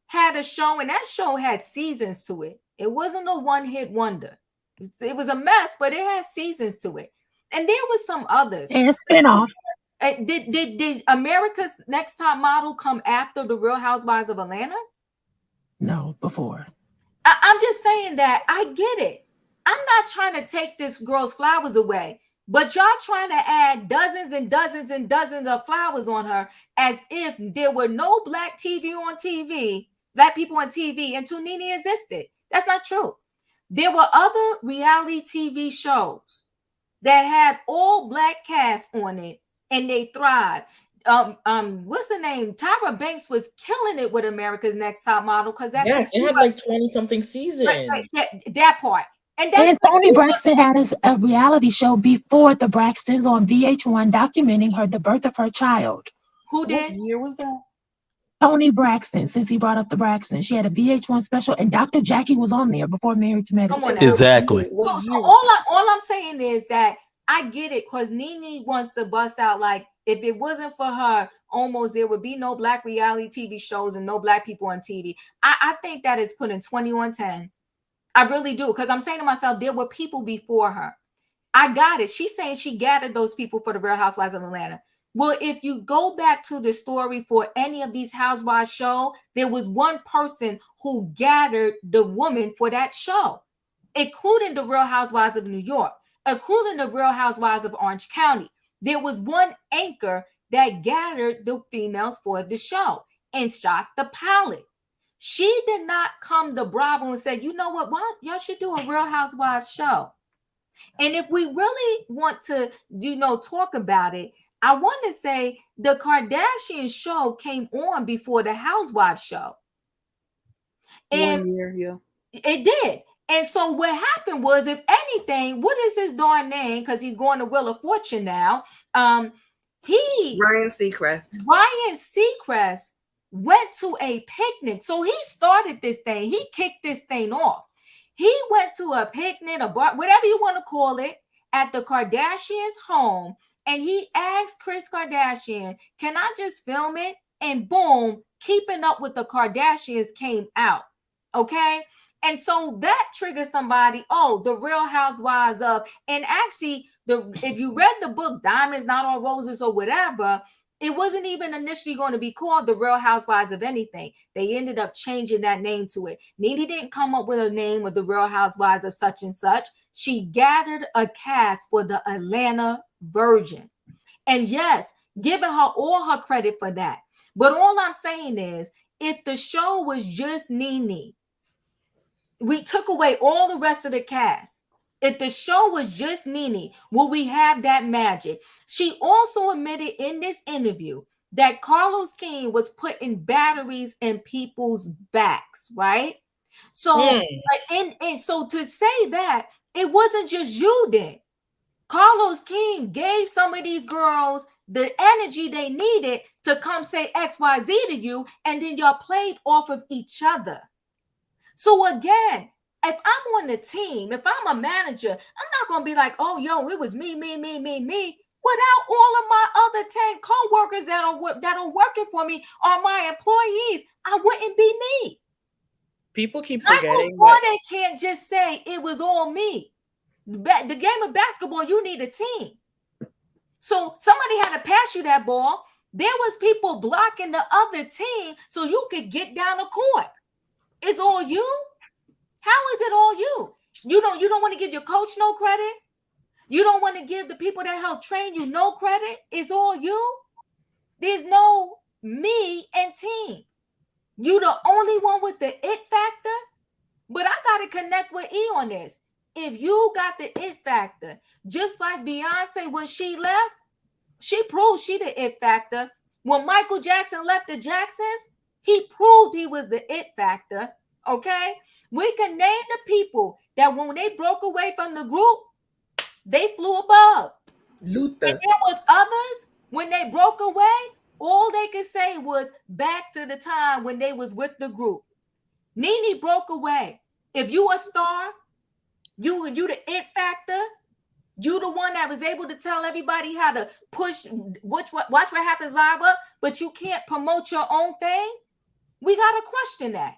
had a show, and that show had seasons to it. It wasn't a one-hit wonder. It was a mess, but it had seasons to it. And there was some others. And spinoff. Did America's Next Top Model come after The Real Housewives of Atlanta? No, before. I'm just saying that I get it. I'm not trying to take this girl's flowers away, but y'all trying to add dozens and dozens and dozens of flowers on her as if there were no black people on TV until Nene existed. That's not true. There were other reality TV shows that had all black casts on it, and they thrived. What's the name? Tyra Banks was killing it with America's Next Top Model, because that's it had like 20-something seasons. Right, that part. And Toni Braxton had a reality show before the Braxtons on VH1 documenting the birth of her child. Who did? What year was that? Toni Braxton, since he brought up the Braxton. She had a VH1 special, and Dr. Jackie was on there before Married to Medicine. Come on now. Exactly. So all I'm saying is that I get it, because Nene wants to bust out, like, if it wasn't for her, almost there would be no black reality TV shows and no black people on TV. I think that is putting 20 on 10. I really do, because I'm saying to myself, there were people before her. I got it. She's saying she gathered those people for the Real Housewives of Atlanta. Well, if you go back to the story for any of these housewives show, there was one person who gathered the woman for that show, including the Real Housewives of New York, including the Real Housewives of Orange County. There was one anchor that gathered the females for the show and shot the pilot. She did not come to Bravo and say, you know what, y'all should do a Real Housewives show. And if we really want to, talk about it, I want to say the Kardashian show came on before the Housewives show. And 1 year, yeah. it did. And so what happened was, if anything, what is his darn name? Because he's going to Wheel of Fortune now. Ryan Seacrest went to a picnic. So he started this thing. He kicked this thing off. He went to a picnic, a bar, whatever you want to call it, at the Kardashians' home. And he asked Kris Kardashian, can I just film it? And boom, Keeping Up with the Kardashians came out. Okay. And so that triggered somebody, oh, the Real Housewives of, and actually, if you read the book Diamonds Not All Roses or whatever, it wasn't even initially going to be called the Real Housewives of anything. They ended up changing that name to it. Nene didn't come up with a name of the Real Housewives of such and such. She gathered a cast for the Atlanta Virgin. And yes, giving her all her credit for that. But all I'm saying is, if the show was just Nene, we took away all the rest of the cast. If the show was just Nene, will we have that magic? She also admitted in this interview that Carlos King was putting batteries in people's backs, right? So, and so to say that, it wasn't just you then. Carlos King gave some of these girls the energy they needed to come say XYZ to you, and then y'all played off of each other. So again, if I'm on the team, if I'm a manager, I'm not going to be like, oh, yo, it was me, without all of my other 10 co-workers that are working for me or my employees. I wouldn't be me. People keep forgetting. Michael Jordan can't just say it was all me. The game of basketball, you need a team. So somebody had to pass you that ball. There was people blocking the other team so you could get down the court. It's all you? How is it all you? You don't want to give your coach no credit? You don't want to give the people that help train you no credit? It's all you? There's no me and team. You the only one with the it factor? But I got to connect with E on this. If you got the it factor, just like Beyonce when she left, she proved she the it factor. When Michael Jackson left the Jacksons, he proved he was the it factor, okay? We can name the people that when they broke away from the group, they flew above. Luther. And there was others, when they broke away, all they could say was back to the time when they was with the group. Nene broke away. If you a star, you the it factor, you the one that was able to tell everybody how to push, watch what happens live up, but you can't promote your own thing. We got to question that.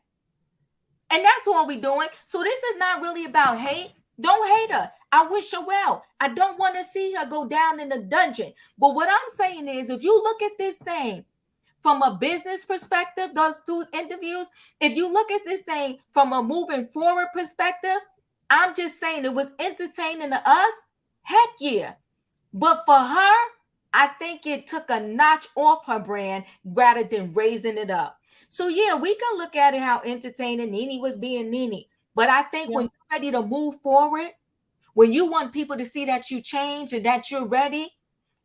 And that's all we doing. So this is not really about hate. Don't hate her. I wish her well. I don't want to see her go down in the dungeon. But what I'm saying is, if you look at this thing from a business perspective, those two interviews, if you look at this thing from a moving forward perspective, I'm just saying it was entertaining to us. Heck yeah. But for her, I think it took a notch off her brand rather than raising it up. So yeah, we can look at it how entertaining Nene was being Nene. But I think when you're ready to move forward, when you want people to see that you change and that you're ready,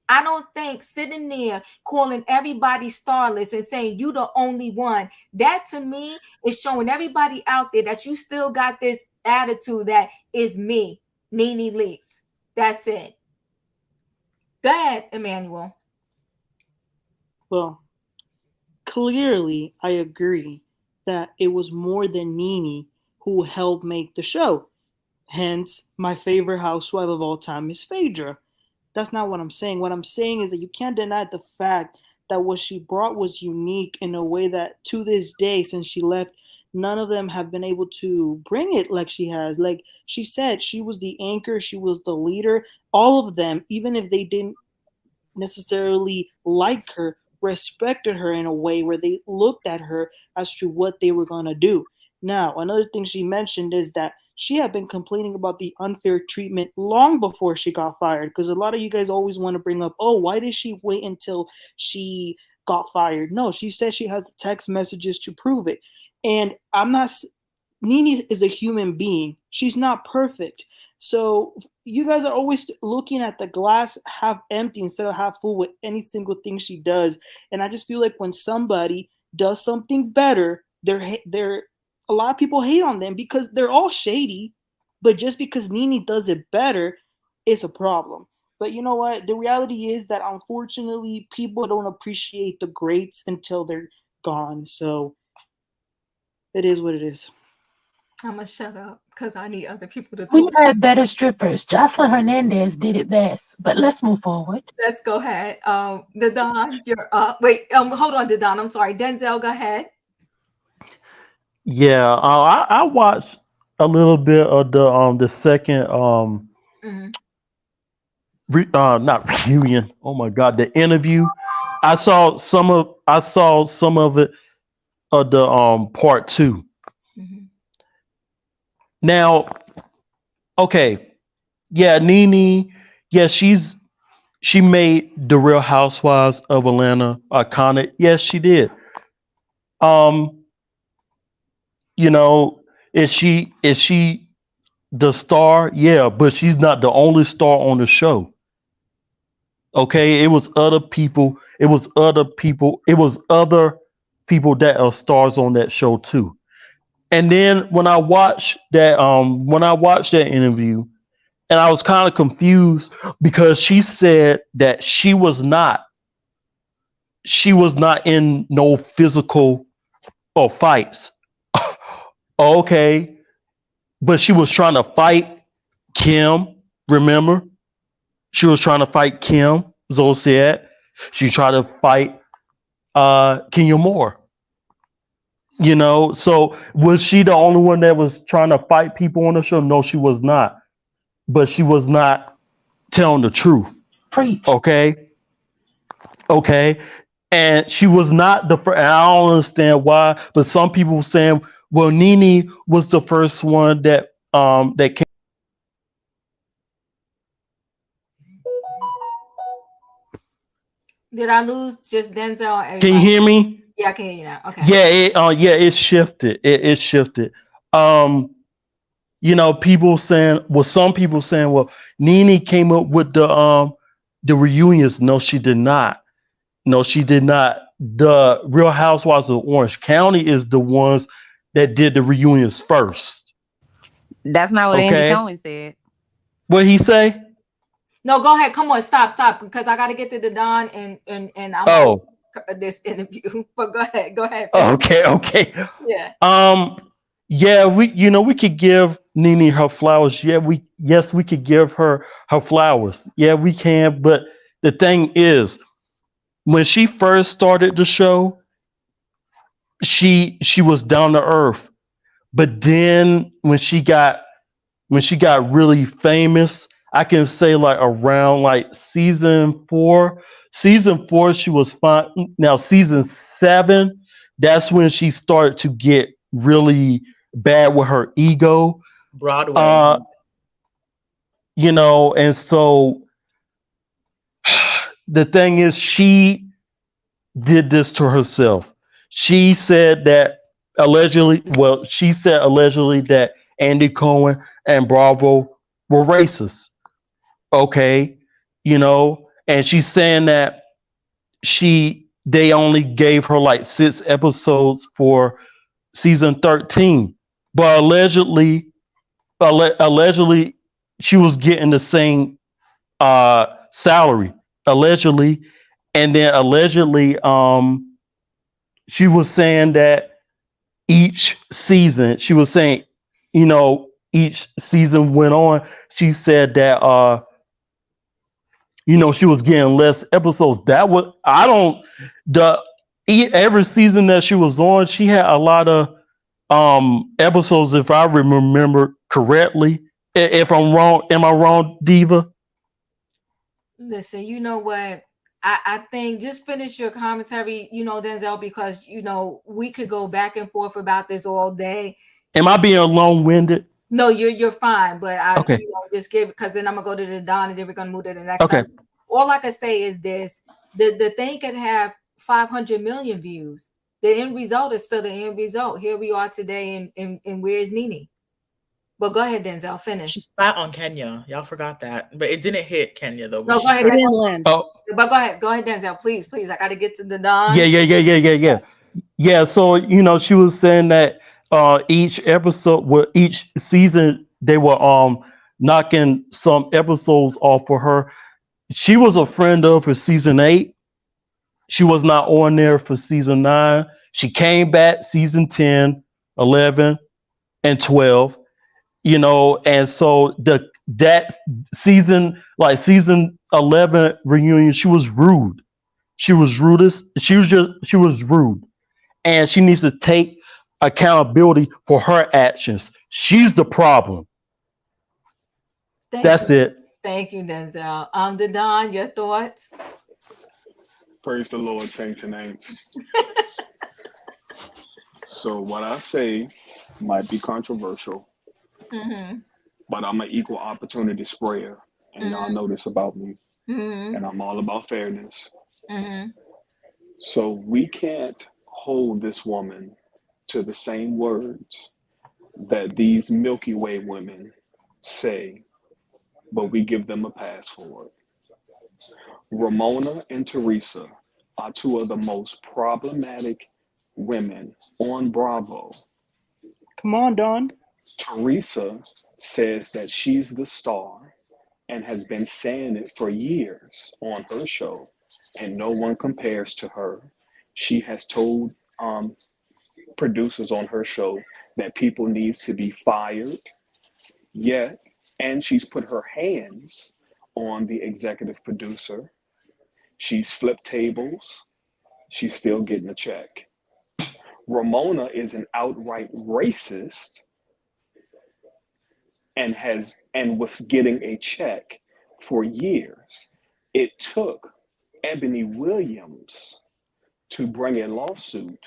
I don't think sitting there calling everybody starless and saying you the only one, that to me is showing everybody out there that you still got this attitude that is me, Nene Leakes. That's it. Go ahead, Emmanuel. Well, clearly, I agree that it was more than Nene who helped make the show. Hence, my favorite housewife of all time is Phaedra. That's not what I'm saying. What I'm saying is that you can't deny the fact that what she brought was unique in a way that to this day, since she left, none of them have been able to bring it like she has. Like she said, she was the anchor, she was the leader. All of them, even if they didn't necessarily like her, respected her in a way where they looked at her as to what they were going to do. Now, another thing she mentioned is that she had been complaining about the unfair treatment long before she got fired, because a lot of you guys always want to bring up, oh, why did she wait until she got fired? No, she said she has text messages to prove it. And I'm not Nene is a human being. She's not perfect. So you guys are always looking at the glass half empty instead of half full with any single thing she does. And I just feel like when somebody does something better, they're a lot of people hate on them because they're all shady. But just because Nene does it better, it's a problem. But you know what? The reality is that unfortunately, people don't appreciate the greats until they're gone. So it is what it is. I'm gonna shut up because I need other people to We've talk. had better strippers. Jocelyn Hernandez did it best. But let's move forward. Let's go ahead. The Don, you're up. Wait, hold on, the Don. I'm sorry, Denzel. Go ahead. Yeah, I watched a little bit of the second Mm-hmm. not reunion. Oh my god, the interview. I saw some of it of the part two. Mm-hmm. Now, okay, yeah, Nene, yeah, she made the Real Housewives of Atlanta iconic. Yes, she did. Um, you know, is she the star? Yeah, but she's not the only star on the show. Okay, it was other people. It was other people. It was other people that are stars on that show too. And then when I watched that interview, and I was kind of confused because she said that she was not in no physical or fights. Okay, but she was trying to fight Kim. Remember, she was trying to fight Kim Zolciak. She tried to fight Kenya Moore. So was she the only one that was trying to fight people on the show? No, she was not. But she was not telling the truth. Preach. Okay. Okay. And she was not the first. I don't understand why, but some people were saying, well, Nene was the first one that came. Did I lose just Denzel or Can you everybody? hear me? Yeah, I can hear you now. Okay. Yeah, it shifted. It shifted. Um, some people saying, well, Nene came up with the reunions. No, she did not. No, she did not. The Real Housewives of Orange County is the ones that did the reunions first. That's not what Andy Okay. Cohen said. What he say? No, go ahead. Come on, stop, because I got to get to the Don and I'm Oh, this interview. But go ahead, finish. okay. Yeah. Yeah, we could give Nene her flowers. We could give her flowers. Yeah, we can. But the thing is, when she first started the show, she was down to earth. But then when she got really famous, I can say like around like season four she was fine. Now season 7, that's when she started to get really bad with her ego. Broadway. uh and so the thing is, she did this to herself. She said that allegedly that Andy Cohen and Bravo were racist. Okay, and she's saying that they only gave her like 6 episodes for season 13, but allegedly she was getting the same salary, allegedly. And then allegedly she was saying that each season went on, she said that she was getting less episodes. That was I don't the every season that she was on, she had a lot of episodes, if I remember correctly. If I'm wrong, am I wrong, Diva? Listen, you know what? I think just finish your commentary, Denzel, because we could go back and forth about this all day. Am I being long-winded? No, you're fine, but Okay. just give, because then I'm gonna go to the Don and then we're gonna move to the next Okay. segment. All I can say is this: the thing can have 500 million views, The end result is still the end result. Here we are today, and where's Nene? But go ahead, Denzel, finish. She spat on Kenya. Y'all forgot that, but it didn't hit Kenya though. But No, she go ahead. It tried. didn't land. Oh, But go ahead, Denzel, please. I got to get to the Don. yeah. So she was saying that each episode, well, each season, they were knocking some episodes off for her. She was a friend of for season 8. She was not on there for season 9. She came back season 10, 11, and 12. And so that season, like season 11 reunion, she was rude. She was rudest. She was rude, and she needs to take accountability for her actions. She's the problem. Thank That's you. it. Thank you, Denzel. The Don, your thoughts? Praise the Lord, saints and ain'ts. So what I say might be controversial, Mm-hmm. but I'm an equal opportunity sprayer, and y'all know this about me, Mm-hmm. and I'm all about fairness. Mm-hmm. So we can't hold this woman to the same words that these Milky Way women say, but we give them a pass for it. Ramona and Teresa are two of the most problematic women on Bravo. Come on, Don. Teresa says that she's the star and has been saying it for years on her show, and no one compares to her. She has told producers on her show that people needs to be fired. Yet, and she's put her hands on the executive producer. She's flipped tables. She's still getting a check. Ramona is an outright racist and was getting a check for years. It took Ebony Williams to bring a lawsuit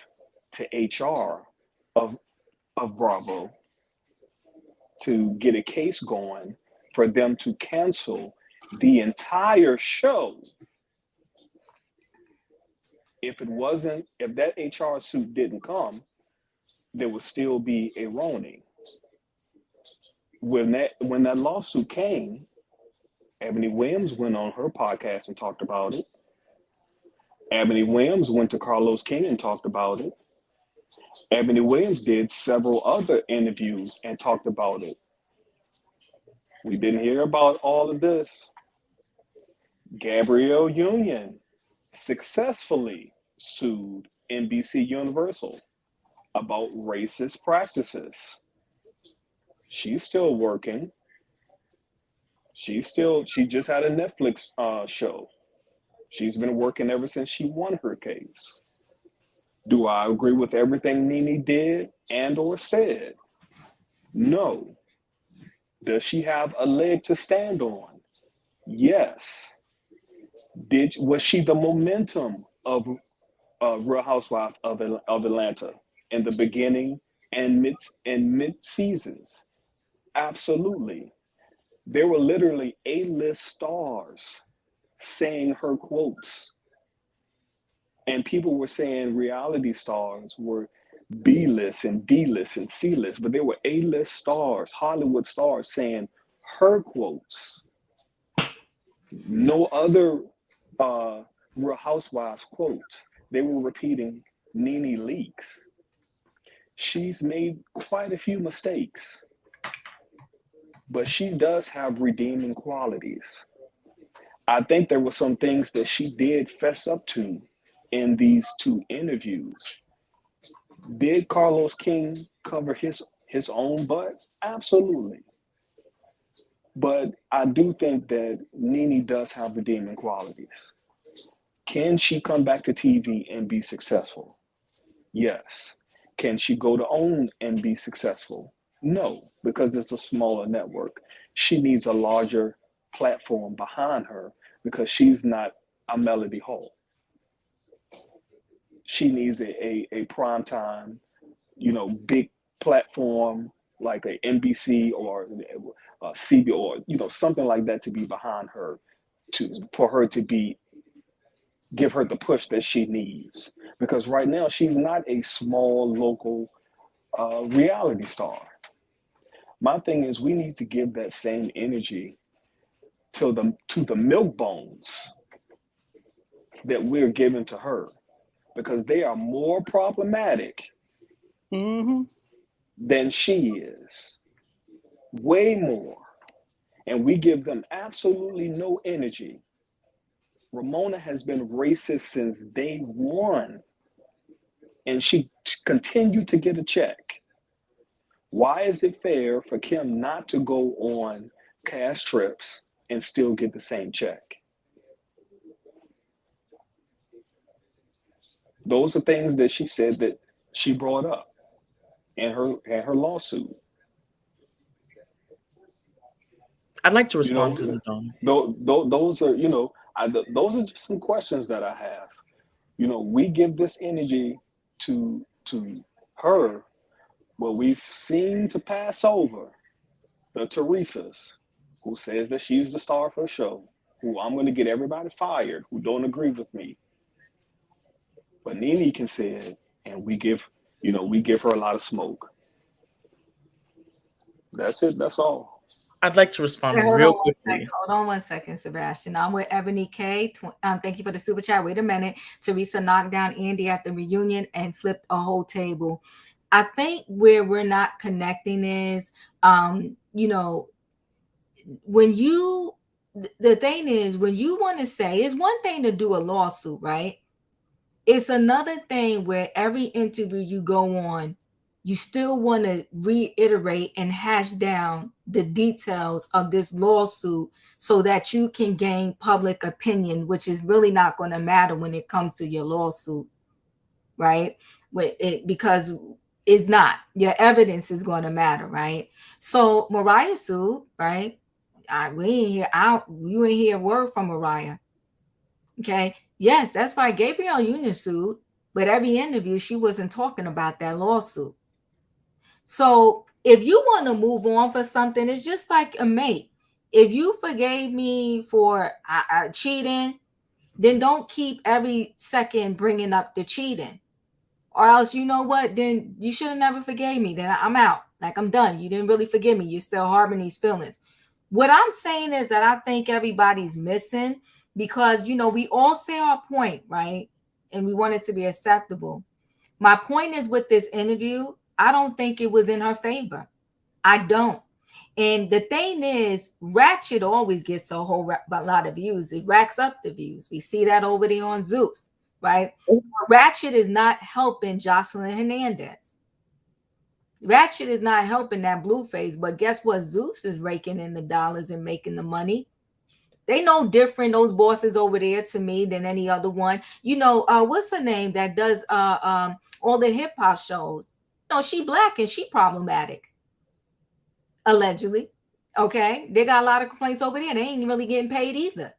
to HR of Bravo to get a case going for them to cancel the entire show. If that HR suit didn't come, there would still be a Roni. When that lawsuit came, Ebony Williams went on her podcast and talked about it. Ebony Williams went to Carlos King and talked about it. Ebony Williams did several other interviews and talked about it. We didn't hear about all of this. Gabrielle Union successfully sued NBC Universal about racist practices. She's still working. She just had a Netflix show. She's been working ever since she won her case. Do I agree with everything Nene did and or said? No. Does she have a leg to stand on? Yes. Was she the momentum of Real Housewives of Atlanta in the beginning and mid seasons? Absolutely. There were literally A-list stars saying her quotes, and people were saying reality stars were B-list and D-list and C-list, but there were A-list stars, Hollywood stars saying her quotes. No other Real Housewives quotes. They were repeating Nene Leakes. She's made quite a few mistakes, but she does have redeeming qualities. I think there were some things that she did fess up to in these two interviews. Did Carlos King cover his own butt? Absolutely. But I do think that Nene does have redeeming qualities. Can she come back to TV and be successful? Yes. Can she go to OWN and be successful? No, because it's a smaller network. She needs a larger platform behind her because she's not a Melody Hall. She needs a primetime, big platform like a NBC or a CB or something like that to be behind her for her to be give her the push that she needs. Because right now, she's not a small local reality star. My thing is, we need to give that same energy to the milk bones that we're giving to her, because they are more problematic Mm-hmm. than she is, way more. And we give them absolutely no energy. Ramona has been racist since day one, and she continued to get a check. Why is it fair for Kim not to go on cash trips and still get the same check? Those are things that she said that she brought up in her lawsuit. I'd like to You respond to know, the those are, those are just some questions that I have. We give this energy to her, but we've seen to pass over the Teresa's, who says that she's the star for the show, who I'm going to get everybody fired who don't agree with me. But Nene can say it, and we give her a lot of smoke. That's it. That's all. I'd like to Okay, respond real quickly. Hold on one second, Sebastian. I'm with Ebony K. Thank you for the super chat. Wait a minute. Teresa knocked down Andy at the reunion and flipped a whole table. I think where we're not connecting is, when you, the thing is, when you want to say, it's one thing to do a lawsuit, right? It's another thing where every interview you go on, you still want to reiterate and hash down the details of this lawsuit so that you can gain public opinion, which is really not going to matter when it comes to your lawsuit, right? Because it's not. Your evidence is going to matter, right? So Mariah sued, right? We ain't hear out. You ain't hear a word from Mariah. Okay. Yes, that's why Gabrielle Union sued, but every interview she wasn't talking about that lawsuit. So if you want to move on for something, it's just like a mate. If you forgave me for cheating, then don't keep every second bringing up the cheating. Or else, you know what? Then you should have never forgave me. Then I'm out. Like, I'm done. You didn't really forgive me. You're still harboring these feelings. What I'm saying is that I think everybody's missing because, we all say our point, right? And we want it to be acceptable. My point is with this interview, I don't think it was in her favor. I don't. And the thing is, Ratchet always gets a whole lot of views. It racks up the views. We see that over there on Zeus, right? Ratchet is not helping Jocelyn Hernandez. Ratchet is not helping that Blueface, but guess what? Zeus is raking in the dollars and making the money. They no different, those bosses over there, to me, than any other one. What's her name that does all the hip hop shows? No, she black and she problematic, allegedly. Okay, they got a lot of complaints over there. They ain't really getting paid either.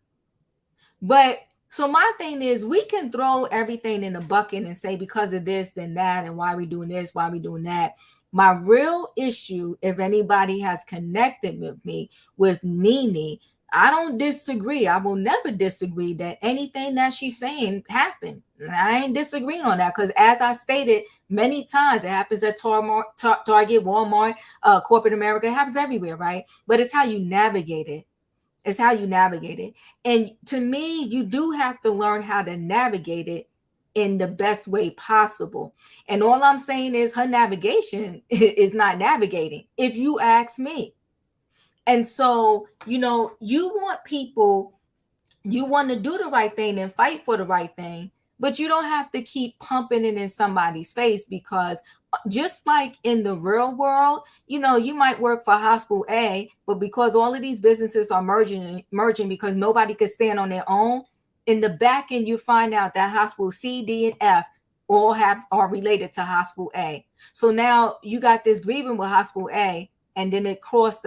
But so my thing is, we can throw everything in a bucket and say because of this, then that, and why we doing this, why we doing that. My real issue, if anybody has connected with me with Nene, I don't disagree. I will never disagree that anything that she's saying happened. I ain't disagreeing on that because, as I stated many times, it happens at Target, Walmart, corporate America. It happens everywhere, right? But it's how you navigate it. It's how you navigate it. And to me, you do have to learn how to navigate it in the best way possible. And all I'm saying is her navigation is not navigating, if you ask me. And so, you want people, you want to do the right thing and fight for the right thing, but you don't have to keep pumping it in somebody's face, because just like in the real world, you might work for hospital A, but because all of these businesses are merging because nobody could stand on their own, in the back end, you find out that hospital C, D, and F all are related to hospital A. So now you got this grieving with hospital A, and then it crossed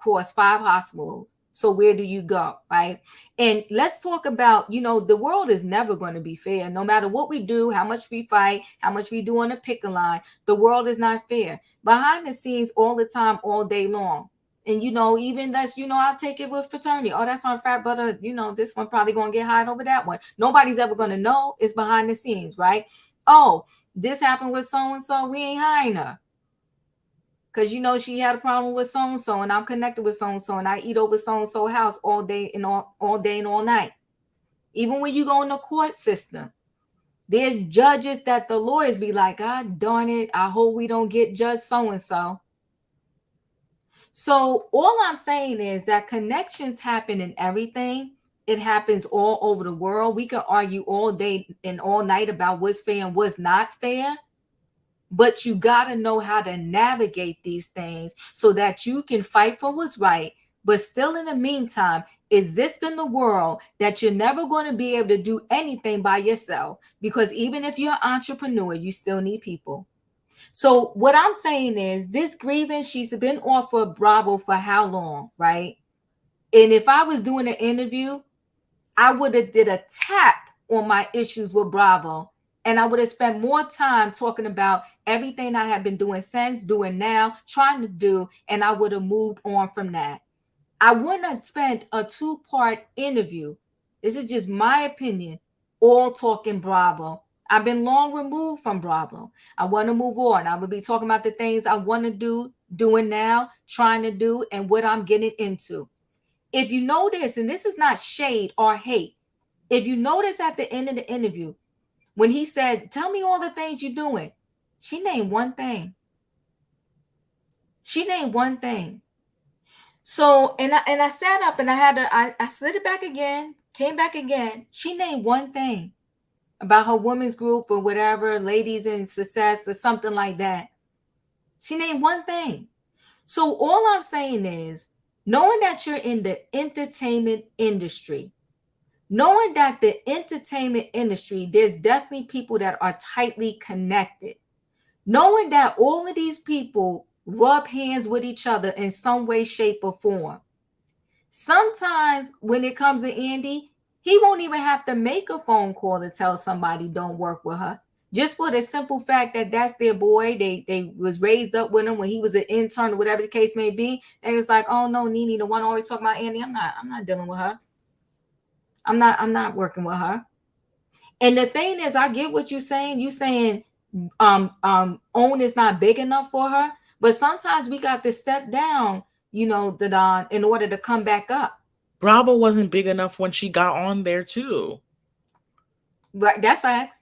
5 hospitals. So where do you go, right? And let's talk about, the world is never going to be fair. No matter what we do, how much we fight, how much we do on the picket line, the world is not fair. Behind the scenes, all the time, all day long, And even that's, I'll take it with fraternity. Oh, that's on frat brother. This one probably gonna get hired over that one. Nobody's ever gonna know. It's behind the scenes, right? Oh, this happened with so and so. We ain't hiring her because she had a problem with so and so, and I'm connected with so and so, and I eat over so and so house all day and all day and all night. Even when you go in the court system, there's judges that the lawyers be like, God darn it, I hope we don't get judge so and so. So all I'm saying is that connections happen in everything. It happens all over the world. We can argue all day and all night about what's fair and what's not fair. But you got to know how to navigate these things so that you can fight for what's right. But still, in the meantime, exist in the world that you're never going to be able to do anything by yourself. Because even if you're an entrepreneur, you still need people. So what I'm saying is this grievance, she's been off of Bravo for how long, right? And if I was doing an interview, I would have did a tap on my issues with Bravo. And I would have spent more time talking about everything I have been doing since, doing now, trying to do, and I would have moved on from that. I wouldn't have spent a 2-part interview. This is just my opinion, all talking Bravo. I've been long removed from Bravo. I want to move on. I would be talking about the things I want to do, doing now, trying to do, and what I'm getting into. If you notice, and this is not shade or hate, if you notice at the end of the interview, when he said, tell me all the things you're doing, she named one thing. She named one thing. So, and I sat up and I slid it back again, came back again. She named one thing about her women's group or whatever, ladies in success or something like that. She named one thing. So all I'm saying is, knowing that you're in the entertainment industry, knowing that the entertainment industry, there's definitely people that are tightly connected, knowing that all of these people rub hands with each other in some way, shape, or form. Sometimes when it comes to Andy, he won't even have to make a phone call to tell somebody don't work with her. Just for the simple fact that that's their boy. They was raised up with him when he was an intern or whatever the case may be. They was like, oh no, Nene, the one always talking about Andy. I'm not dealing with her. I'm not working with her. And the thing is, I get what you're saying. You saying own is not big enough for her. But sometimes we got to step down, Dadon, in order to come back up. Bravo wasn't big enough when she got on there too. Right, that's facts.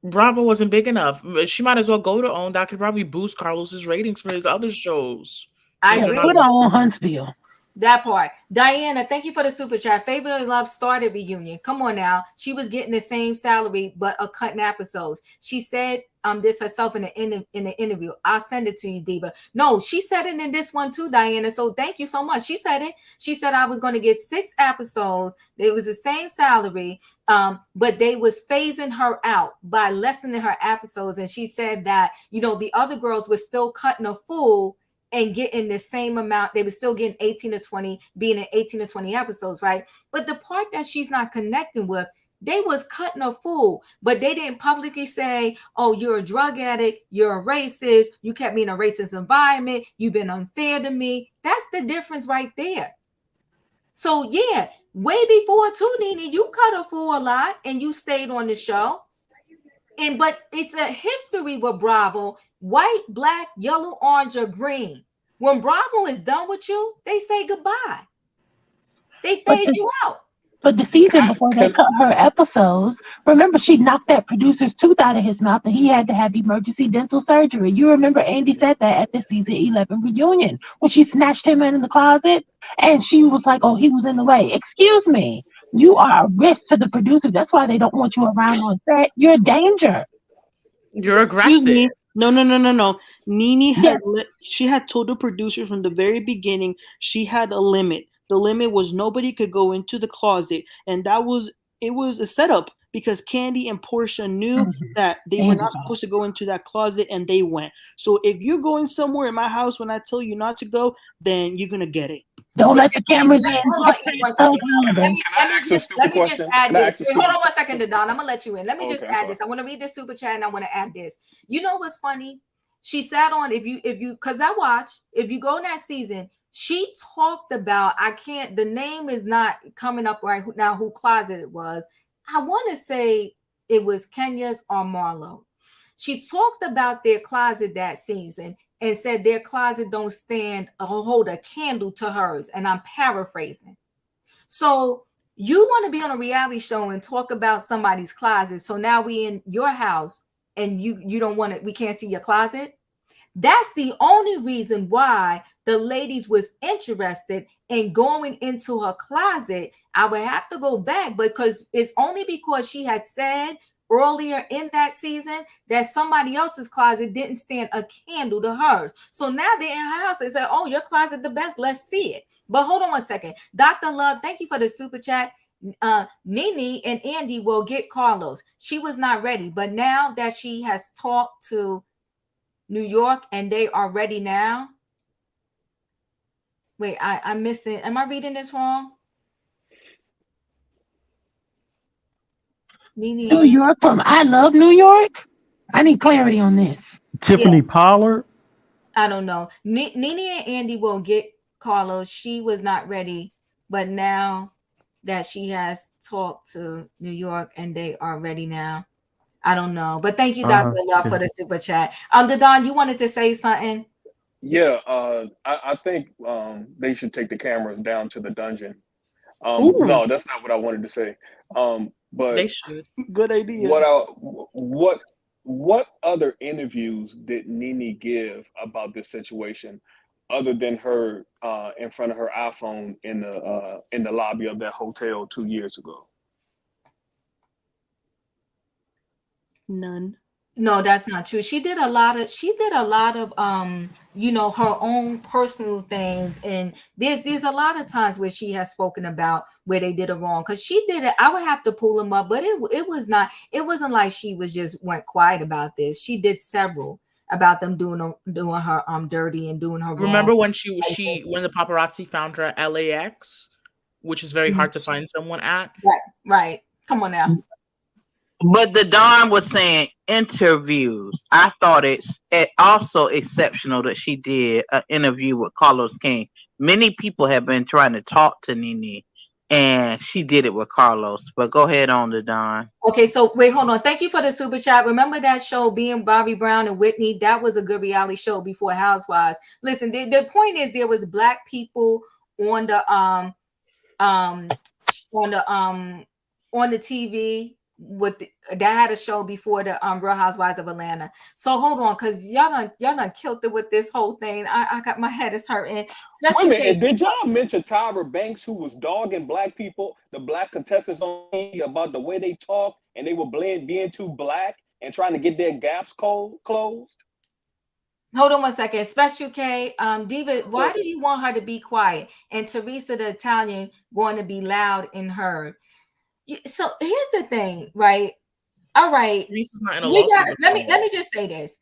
Bravo wasn't big enough. She might as well go to OWN. That could probably boost Carlos's ratings for his other shows. I Yeah, agree. put her on Huntsville. That part. Diana, thank you for the super chat. Favorite Love started reunion. Come on now. She was getting the same salary, but a cut in episodes. She said this herself in the interview. I'll send it to you, Diva. No, she said it in this one too, Diana. So thank you so much. She said it. She said I was going to get 6 episodes. It was the same salary, but they was phasing her out by lessening her episodes. And she said that, the other girls were still cutting a fool and getting the same amount. They were still getting 18 to 20, being in 18 to 20 episodes, right? But the part that she's not connecting with, they was cutting a fool, but they didn't publicly say, oh, you're a drug addict, you're a racist, you kept me in a racist environment, you've been unfair to me. That's the difference right there. So yeah, way before too, Nene, you cut a fool a lot and you stayed on the show. But it's a history with Bravo. White, black, yellow, orange, or green. When Bravo is done with you, they say goodbye. They fade you out. But the season before they cut her episodes, remember she knocked that producer's tooth out of his mouth and he had to have emergency dental surgery. You remember Andy said that at the season 11 reunion when she snatched him in the closet and she was like, oh, he was in the way. Excuse me. You are a risk to the producer. That's why they don't want you around on set. You're a danger. You're Excuse aggressive. me. No. Nene had she had told the producer from the very beginning she had a limit. The limit was nobody could go into the closet, and it was a setup because Candy and Portia knew that they were not supposed to go into that closet, and they went. So if you're going somewhere in my house when I tell you not to go, then you're gonna get it. Don't let the cameras in. Let me just add this. Hold on 1 second, Don. I'm gonna let you in. Let me just add this. I want to read this super chat and I want to add this. You know what's funny? She sat on if you because I watched. If you go in that season, She talked about, the name is not coming up right now who closet it was. I want to say it was Kenya's or Marlo. She talked about their closet that season and said their closet don't stand or hold a candle to hers. And I'm paraphrasing. So you want to be on a reality show and talk about somebody's closet. So now we in your house and you don't want it. We can't see your closet. That's the only reason why the ladies was interested in going into her closet. I would have to go back because it's only because she had said earlier in that season that somebody else's closet didn't stand a candle to hers. So now they're in her house. They say, oh, your closet the best. Let's see it. But hold on one second. Dr. Love, thank you for the super chat. Nene and Andy will get Carlos. She was not ready. But now that she has talked to New York and they are ready now. Wait, I'm missing. Am I reading this wrong? Nene. New York from I Love New York? I need clarity on this. Tiffany Pollard? I don't know. Nene and Andy will get Carlos. She was not ready, but now that she has talked to New York and they are ready now. I don't know. But thank you, Dr. Love, for the super chat. Don, you wanted to say something? Yeah, I think they should take the cameras down to the dungeon. No, that's not what I wanted to say. But they should. Good idea. What other interviews did Nene give about this situation, other than her in front of her iPhone in the lobby of that hotel 2 years ago? None. No, that's not true. She did a lot of her own personal things, and there's a lot of times where she has spoken about where they did it wrong, because she did it. I would have to pull them up, but it wasn't like she was just went quiet about this. She did several about them doing her dirty and doing her wrong. Remember when when the paparazzi found her at LAX, which is very hard to find someone at? Right. Come on now. But the Don was saying interviews. I thought it's also exceptional that she did an interview with Carlos King. Many people have been trying to talk to Nene, and she did it with Carlos. But go ahead on the Don. Okay, so wait, hold on. Thank you for the super chat. Remember that show, being Bobby Brown and Whitney? That was a good reality show before Housewives. Listen, the point is there was black people on the TV that had a show before the Real Housewives of Atlanta. So hold on, because y'all done killed it with this whole thing. I got, my head is hurting. Wait a minute, did y'all mention Tyra Banks, who was dogging black people, the black contestants on TV, about the way they talk and they were being too black and trying to get their gaps closed? Hold on one second. Special K, Diva, why do you want her to be quiet and Teresa the Italian going to be loud and heard? So here's the thing, right? All right. Let me just say this.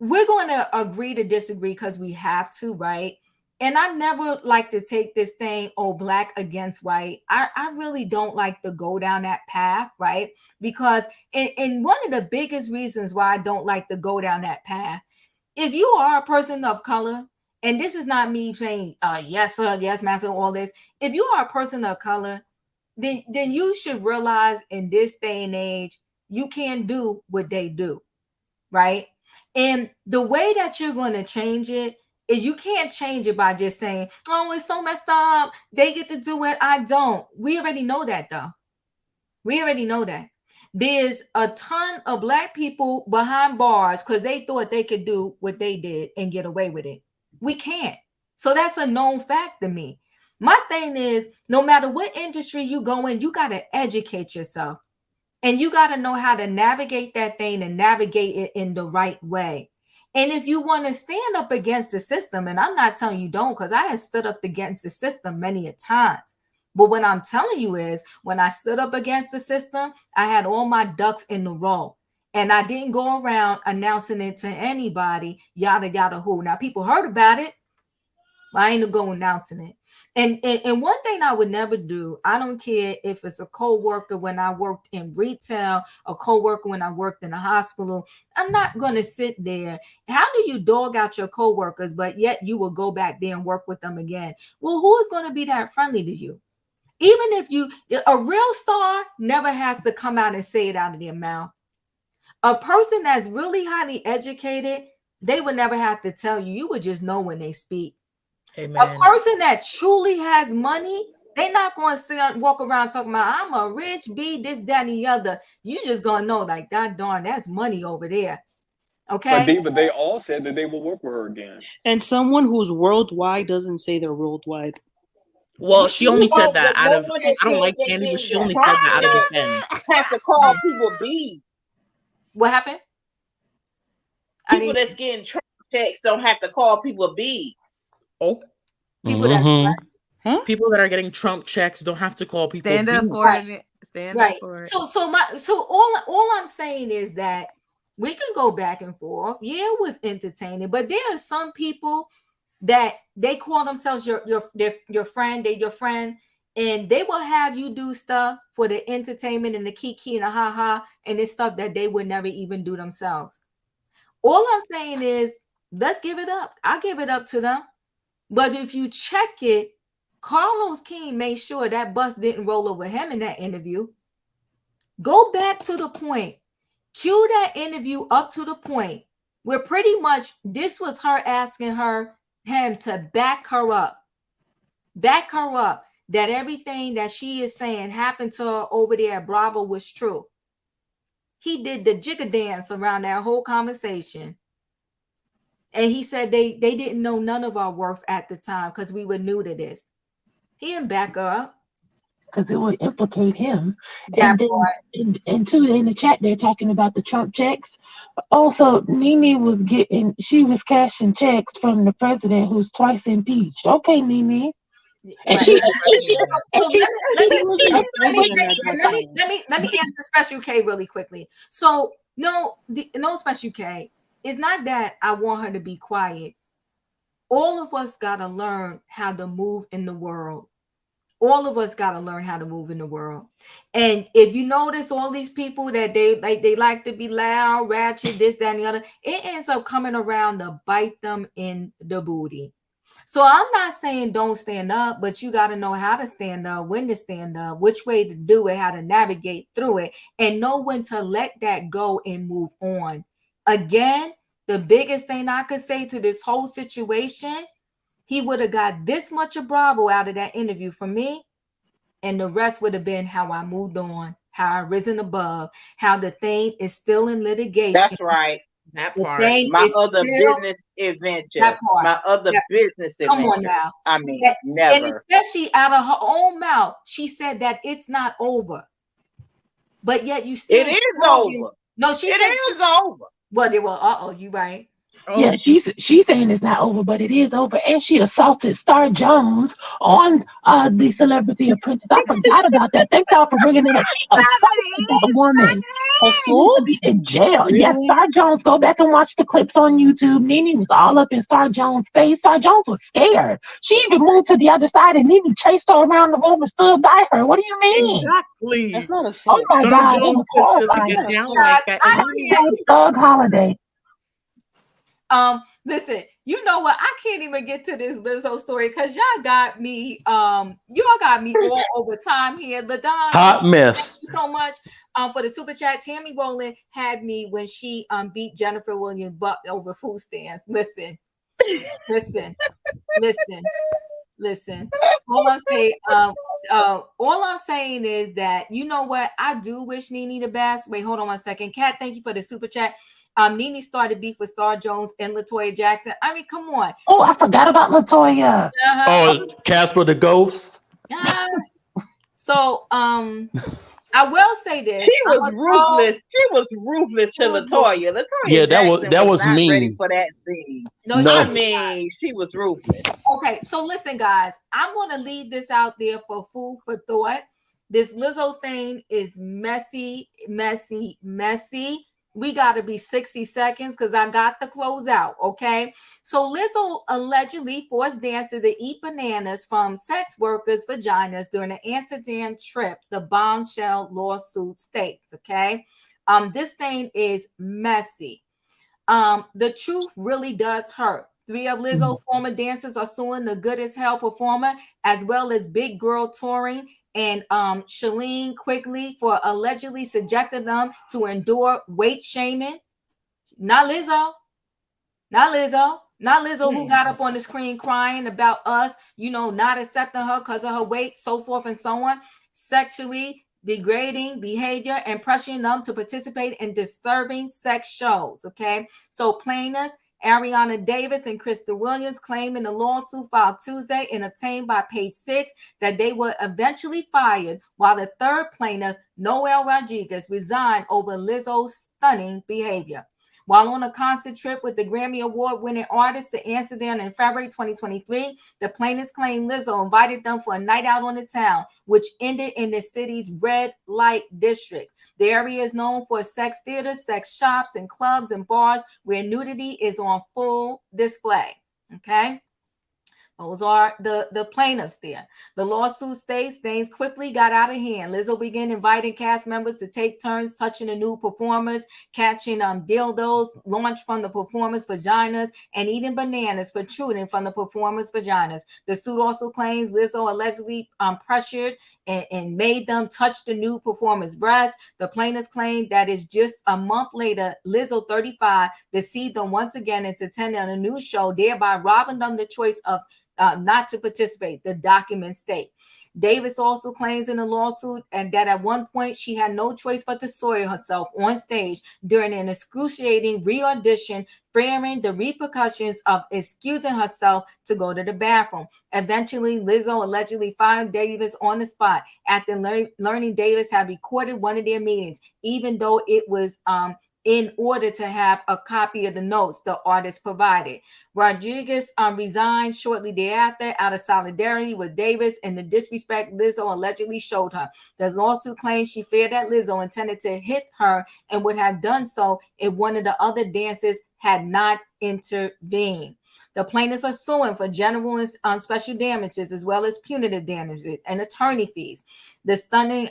We're going to agree to disagree because we have to, right? And I never like to take this thing, black against white. I really don't like to go down that path, right? Because and one of the biggest reasons why I don't like to go down that path, if you are a person of color, and this is not me saying, yes, sir, yes, master, all this. If you are a person of color, then you should realize in this day and age, you can't do what they do, right? And the way that you're going to change it is you can't change it by just saying, oh, it's so messed up. They get to do it. I don't. We already know that, though. We already know that. There's a ton of black people behind bars because they thought they could do what they did and get away with it. We can't. So that's a known fact to me. My thing is, no matter what industry you go in, you got to educate yourself. And you got to know how to navigate that thing and navigate it in the right way. And if you want to stand up against the system, and I'm not telling you don't, because I have stood up against the system many a times. But what I'm telling you is, when I stood up against the system, I had all my ducks in the row. And I didn't go around announcing it to anybody, yada, yada, who. Now, people heard about it, but I ain't going announcing it. And one thing I would never do, I don't care if it's a co-worker when I worked in retail, a co-worker when I worked in a hospital. I'm not going to sit there. How do you dog out your co-workers, but yet you will go back there and work with them again? Well, who is going to be that friendly to you? Even if a real star never has to come out and say it out of their mouth. A person that's really highly educated, they would never have to tell you. You would just know when they speak. Amen. A person that truly has money, they're not going to walk around talking about, I'm a rich bee, this, that, and the other. You just going to know, like, God darn, that's money over there. Okay? But they all said that they will work with her again. And someone who's worldwide doesn't say they're worldwide. Well, she only said that But out no of, one I that don't said like they Candy, but been she only said that out of defense. have to call people bees. What happened? People that's getting Trump checks don't have to call people bees. Oh. People that's what? Huh? People that are getting Trump checks don't have to call people Stand up bees. for it. Stand up for it. So all I'm saying is that we can go back and forth. Yeah, it was entertaining, but there are some people that they call themselves your friend, they're your friend, and they will have you do stuff for the entertainment and the kiki and the ha-ha and this stuff that they would never even do themselves. All I'm saying is, let's give it up. I give it up to them. But if you check it, Carlos King made sure that bus didn't roll over him in that interview. Go back to the point. Cue that interview up to the point where pretty much this was her asking him to back her up. Back her up that everything that she is saying happened to her over there at Bravo was true. He did the jigger dance around that whole conversation. And he said they didn't know none of our worth at the time because we were new to this. He didn't back her up. Because it would implicate him. And then, and two, in the chat, they're talking about the Trump checks. Also, Nene was cashing checks from the president who's twice impeached. Okay, Nene. And Right. she, let me answer Special K really quickly. So no Special K. It's not that I want her to be quiet. All of us gotta learn how to move in the world. All of us gotta learn how to move in the world. And if you notice all these people that they like to be loud, ratchet, this, that, and the other, it ends up coming around to bite them in the booty. So I'm not saying don't stand up, but you got to know how to stand up, when to stand up, which way to do it, how to navigate through it, and know when to let that go and move on. Again, the biggest thing I could say to this whole situation, he would have got this much of Bravo out of that interview from me, and the rest would have been how I moved on, how I risen above, how the thing is still in litigation. That's right. That part. My other business adventure. My other business adventure. Come on now. I mean, and never. especially out of her own mouth, she said that it's not over. But yet you still. It is over. No, she said it is over. Well, they were. You right. Yeah, she's saying it's not over, but it is over. And she assaulted Star Jones on the Celebrity Apprentice. I forgot about that. Thank y'all for bringing it up. She assaulted that woman. Assault? In jail. Really? Yes, Star Jones. Go back and watch the clips on YouTube. Nene was all up in Star Jones' face. Star Jones was scared. She even moved to the other side, and Nene chased her around the room and stood by her. What do you mean? Exactly. That's not assault. Oh my God, it was horrifying. Thug Holiday. Listen, you know what? I can't even get to this Lizzo story because y'all got me. Y'all got me all over time here. LaDon, hot mess. Thank you so much. For the super chat, Tammy Rowland had me when she beat Jennifer Williams Buck over food stamps. Listen. All I'm saying is that you know what? I do wish Nene the best. Wait, hold on 1 second. Kat, thank you for the super chat. Nene started beef with Star Jones and LaToya Jackson. I mean, come on. Oh, I forgot about LaToya. Oh, Casper the Ghost. So, I will say this. She was ruthless. She was ruthless to LaToya. Yeah, that was not mean. ready for that scene. No. I mean, she was ruthless. Okay, so listen, guys. I'm going to leave this out there for food for thought. This Lizzo thing is messy. we got to be 60 seconds because I got the close out. Okay. So Lizzo allegedly forced dancers to eat bananas from sex workers' vaginas during an Amsterdam trip, the bombshell lawsuit states. Okay. This thing is messy. The truth really does hurt. 3 of Lizzo's former dancers are suing the Good as Hell performer, as well as Big Girl Touring and Shalene Quigley for allegedly subjecting them to endure weight shaming. Not Lizzo. Not Lizzo. Not Lizzo, who got up on the screen crying about us, not accepting her because of her weight, so forth and so on. Sexually degrading behavior and pressuring them to participate in disturbing sex shows. Okay. So plaintiffs Ariana Davis and Krista Williams claim in the lawsuit filed Tuesday and obtained by Page 6 that they were eventually fired, while the third plaintiff, Noel Rodriguez, resigned over Lizzo's stunning behavior. While on a concert trip with the Grammy Award-winning artist to Amsterdam in February 2023, the plaintiffs claim Lizzo invited them for a night out on the town, which ended in the city's red light district. The area is known for sex theaters, sex shops, and clubs and bars where nudity is on full display. Okay. Those are the plaintiffs there. The lawsuit states things quickly got out of hand. Lizzo began inviting cast members to take turns touching the nude performers, catching dildos launched from the performers' vaginas, and eating bananas protruding from the performers' vaginas. The suit also claims Lizzo allegedly pressured and made them touch the nude performers' breasts. The plaintiffs claim that it's just a month later, Lizzo, 35, deceived them once again into attending a news show, thereby robbing them the choice of not to participate, the documents state. Davis also claims in the lawsuit and that at one point she had no choice but to soil herself on stage during an excruciating re-audition, fearing the repercussions of excusing herself to go to the bathroom. Eventually, Lizzo allegedly fired Davis on the spot after learning Davis had recorded one of their meetings, even though it was in order to have a copy of the notes the artist provided. Rodriguez resigned shortly thereafter out of solidarity with Davis and the disrespect Lizzo allegedly showed her. The lawsuit claims she feared that Lizzo intended to hit her and would have done so if one of the other dancers had not intervened. The plaintiffs are suing for general and special damages as well as punitive damages and attorney fees. The stunning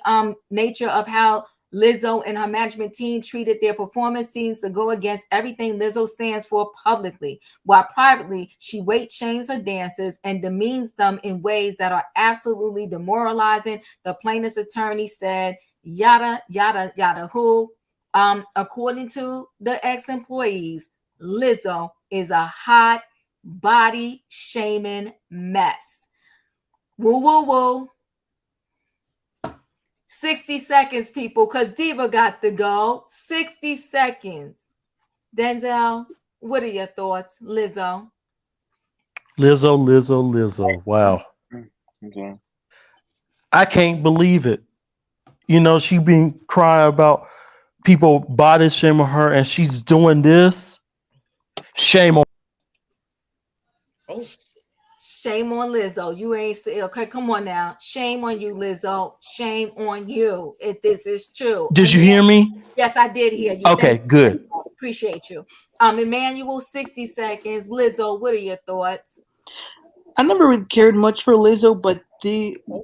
nature of how Lizzo and her management team treated their performance seems to go against everything Lizzo stands for publicly, while privately she weight shames her dancers and demeans them in ways that are absolutely demoralizing. The plaintiff's attorney said, yada, yada, yada, who, according to the ex-employees, Lizzo is a hot body shaming mess. Woo, woo, woo. 60 seconds, people, because Diva got to go. 60 seconds. Denzel, what are your thoughts? Lizzo. Lizzo. Wow. Okay. I can't believe it. She been crying about people body shaming her and she's doing this. Shame on. Oh, Shame on Lizzo. You ain't say, okay, come on now. Shame on you, Lizzo. Shame on you if this is true. Did you hear me? Yes, I did hear you. Okay, good. Appreciate you. Emmanuel, 60 seconds. Lizzo, what are your thoughts? I never really cared much for Lizzo, but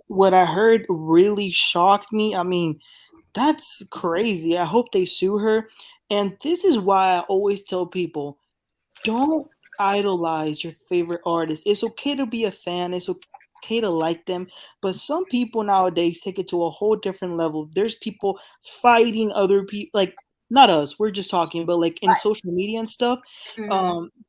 what I heard really shocked me. I mean, that's crazy. I hope they sue her. And this is why I always tell people, don't idolize your favorite artist. It's okay to be a fan. It's okay to like them. But some people nowadays take it to a whole different level. There's people fighting other people, like not us. We're just talking, but like in social media and stuff,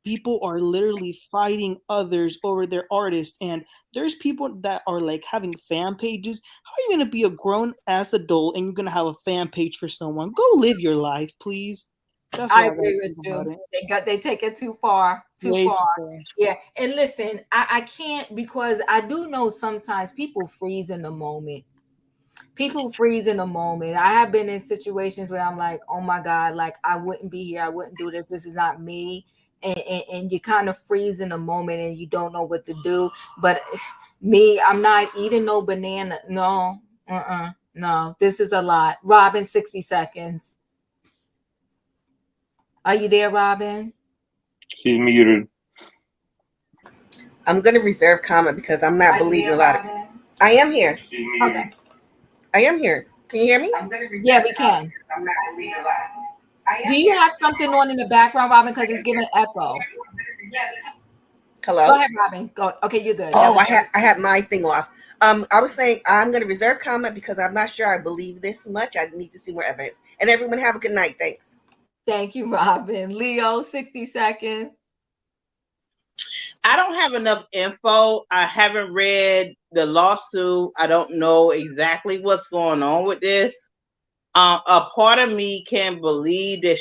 people are literally fighting others over their artists. And there's people that are like having fan pages. How are you gonna be a grown ass adult and you're gonna have a fan page for someone? Go live your life, please. That's I what agree with you. They take it too far. Too far. Yeah. And listen, I can't, because I do know sometimes people freeze in the moment. People freeze in the moment. I have been in situations where I'm like, oh my God, like I wouldn't be here. I wouldn't do this. This is not me. And you kind of freeze in the moment and you don't know what to do. But me, I'm not eating no banana. No, no, this is a lot. Robin, 60 seconds. Are you there, Robin? She's muted. I'm going to reserve comment because I'm not believing a lot of. I am here. Okay. I am here. Can you hear me? Yeah, we can. I'm not believing a lot. Do you have something on in the background, Robin? Because it's giving echo. Hello. Go ahead, Robin. Go. Okay, you're good. Oh, I had my thing off. I was saying I'm going to reserve comment because I'm not sure I believe this much. I need to see more evidence. And everyone have a good night. Thanks. Thank you, Robin. Leo, 60 seconds. I don't have enough info. I haven't read the lawsuit. I don't know exactly what's going on with this. A part of me can believe that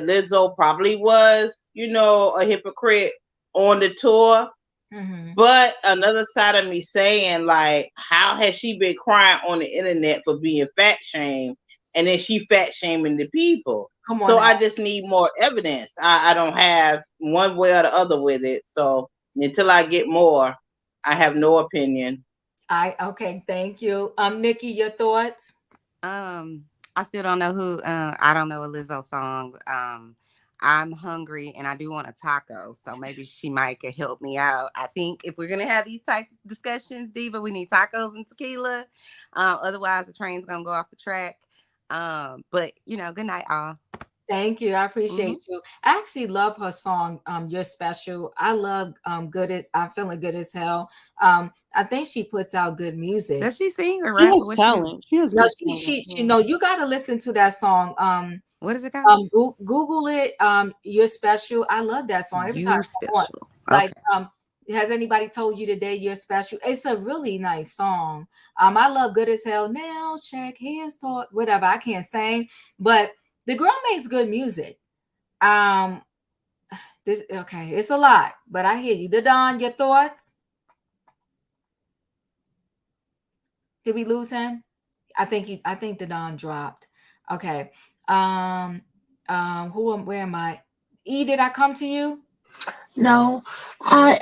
Lizzo probably was, a hypocrite on the tour. Mm-hmm. But another side of me saying, like, how has she been crying on the internet for being fat shamed, and then she fat shaming the people? Come on So now. I just need more evidence. I don't have one way or the other with it. So until I get more, I have no opinion. Okay, thank you. Nikki, your thoughts? I still don't know who. I don't know a Lizzo song. I'm hungry and I do want a taco, so maybe she might could help me out. I think if we're gonna have these type of discussions, Diva, we need tacos and tequila. Otherwise, the train's gonna go off the track. But good night, all. Thank you. I appreciate you. I actually love her song, You're Special. I love I'm feeling good as hell. I think she puts out good music. Does she sing or She rap? has talent. She has good talent. She know you gotta listen to that song. What is it called? Google it. You're Special. I love that song. Every time You're Special. Like has anybody told you today you're special? It's a really nice song. I love Good as Hell. Nail check, hair's talk, whatever. I can't sing, but the girl makes good music. It's a lot, but I hear you. Don, your thoughts? Did we lose him? I think the Don dropped. Okay. Where am I? E, did I come to you? No, I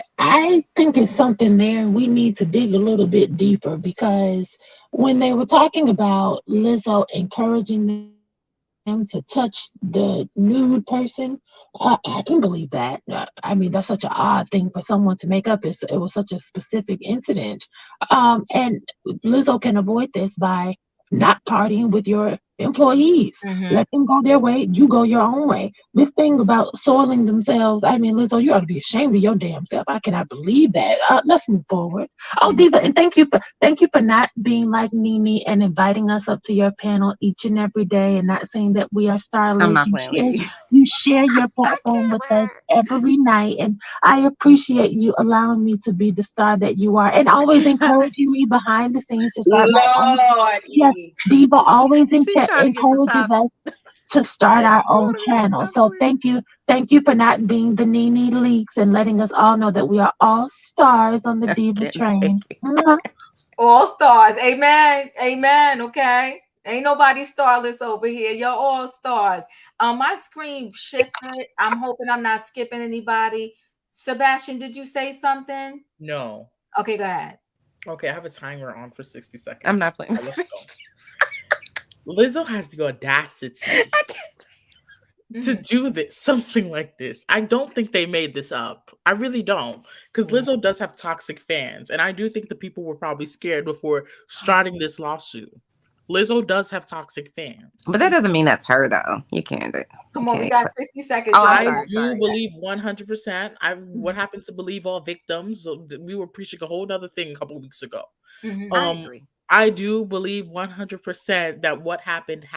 think it's something there. We need to dig a little bit deeper because when they were talking about Lizzo encouraging them to touch the nude person, I can believe that. I mean, that's such an odd thing for someone to make up. It was such a specific incident. And Lizzo can avoid this by not partying with your employees. Let them go their way, you go your own way. This thing about soiling themselves, I mean, Lizzo, you ought to be ashamed of your damn self. I cannot believe that. Let's move forward. Oh, Diva, and thank you for not being like Nene and inviting us up to your panel each and every day and not saying that we are starless. I'm not playing with you. You share your platform with us every night, and I appreciate you allowing me to be the star that you are, and always encouraging me behind the scenes to start my own. Yes, Diva always encourages us to start our own channel. So thank you for not being the Nene Leaks and letting us all know that we are all stars on the Diva train. All stars. Amen. Amen. Okay. Ain't nobody starless over here. You're all stars. My screen shifted. I'm hoping I'm not skipping anybody. Sebastian, did you say something? No. Okay, go ahead. Okay, I have a timer on for 60 seconds. I'm not playing. Let's go. Lizzo has the audacity to do this, something like this. I don't think they made this up. I really don't. Because Lizzo does have toxic fans. And I do think the people were probably scared before starting this lawsuit. Lizzo does have toxic fans. But that doesn't mean that's her, though. You can't do it. Come on, we got 60 seconds. Oh, I do believe 100%. What happened to believe all victims? We were preaching a whole other thing a couple weeks ago. I agree. I do believe 100% that what happened.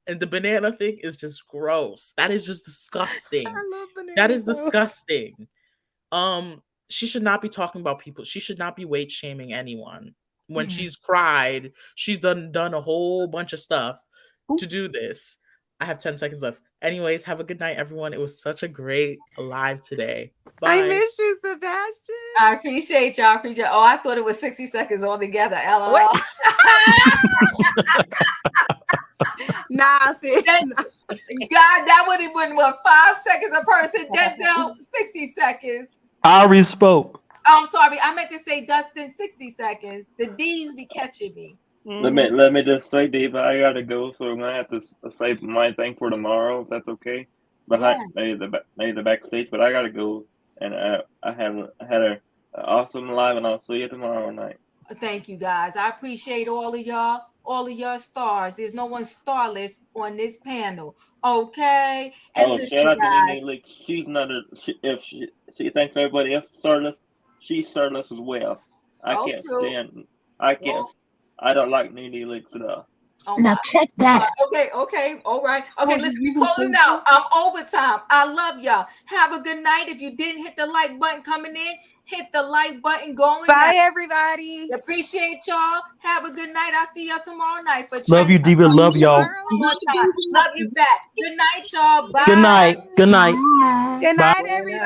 And the banana thing is just gross. That is just disgusting. I love bananas. That is disgusting. She should not be talking about people. She should not be weight shaming anyone. When she's cried, she's done a whole bunch of stuff to do this. I have 10 seconds left. Anyways, have a good night, everyone. It was such a great live today. Bye. I miss you, Sebastian. I appreciate y'all. Oh, I thought it was 60 seconds altogether. LOL. Nah, sis. God, that would have been 5 seconds a person. Denzel, 60 seconds. I already spoke. I'm sorry. I meant to say Dustin, 60 seconds. The D's be catching me. Let me just say, Diva, I gotta go, so I'm gonna have to save my thing for tomorrow, if that's okay. Yeah. Made the backstage, but I gotta go. And I had an awesome live, and I'll see you tomorrow night. Thank you guys. I appreciate all of your stars. There's no one starless on this panel. Okay. And Oh, shout listen, out to guys. Nene Leak. She's not if she thinks everybody else is starless, she's starless as well. I Oh, can't shoot. stand. I can't. I don't like Nene Leaks at all. Oh Now my. check that. Okay, all right. Okay, Oh, listen, did we you closing say out. I'm overtime. I love y'all. Have a good night. If you didn't hit the like button coming in, hit the like button going out. Bye, everybody. Appreciate y'all. Have a good night. I'll see y'all tomorrow night for Love you, Diva. See you Love y'all. tomorrow. One more time. Love you back. Good night, y'all. Bye. Good night. Good night. Bye. Good Bye. night, everybody.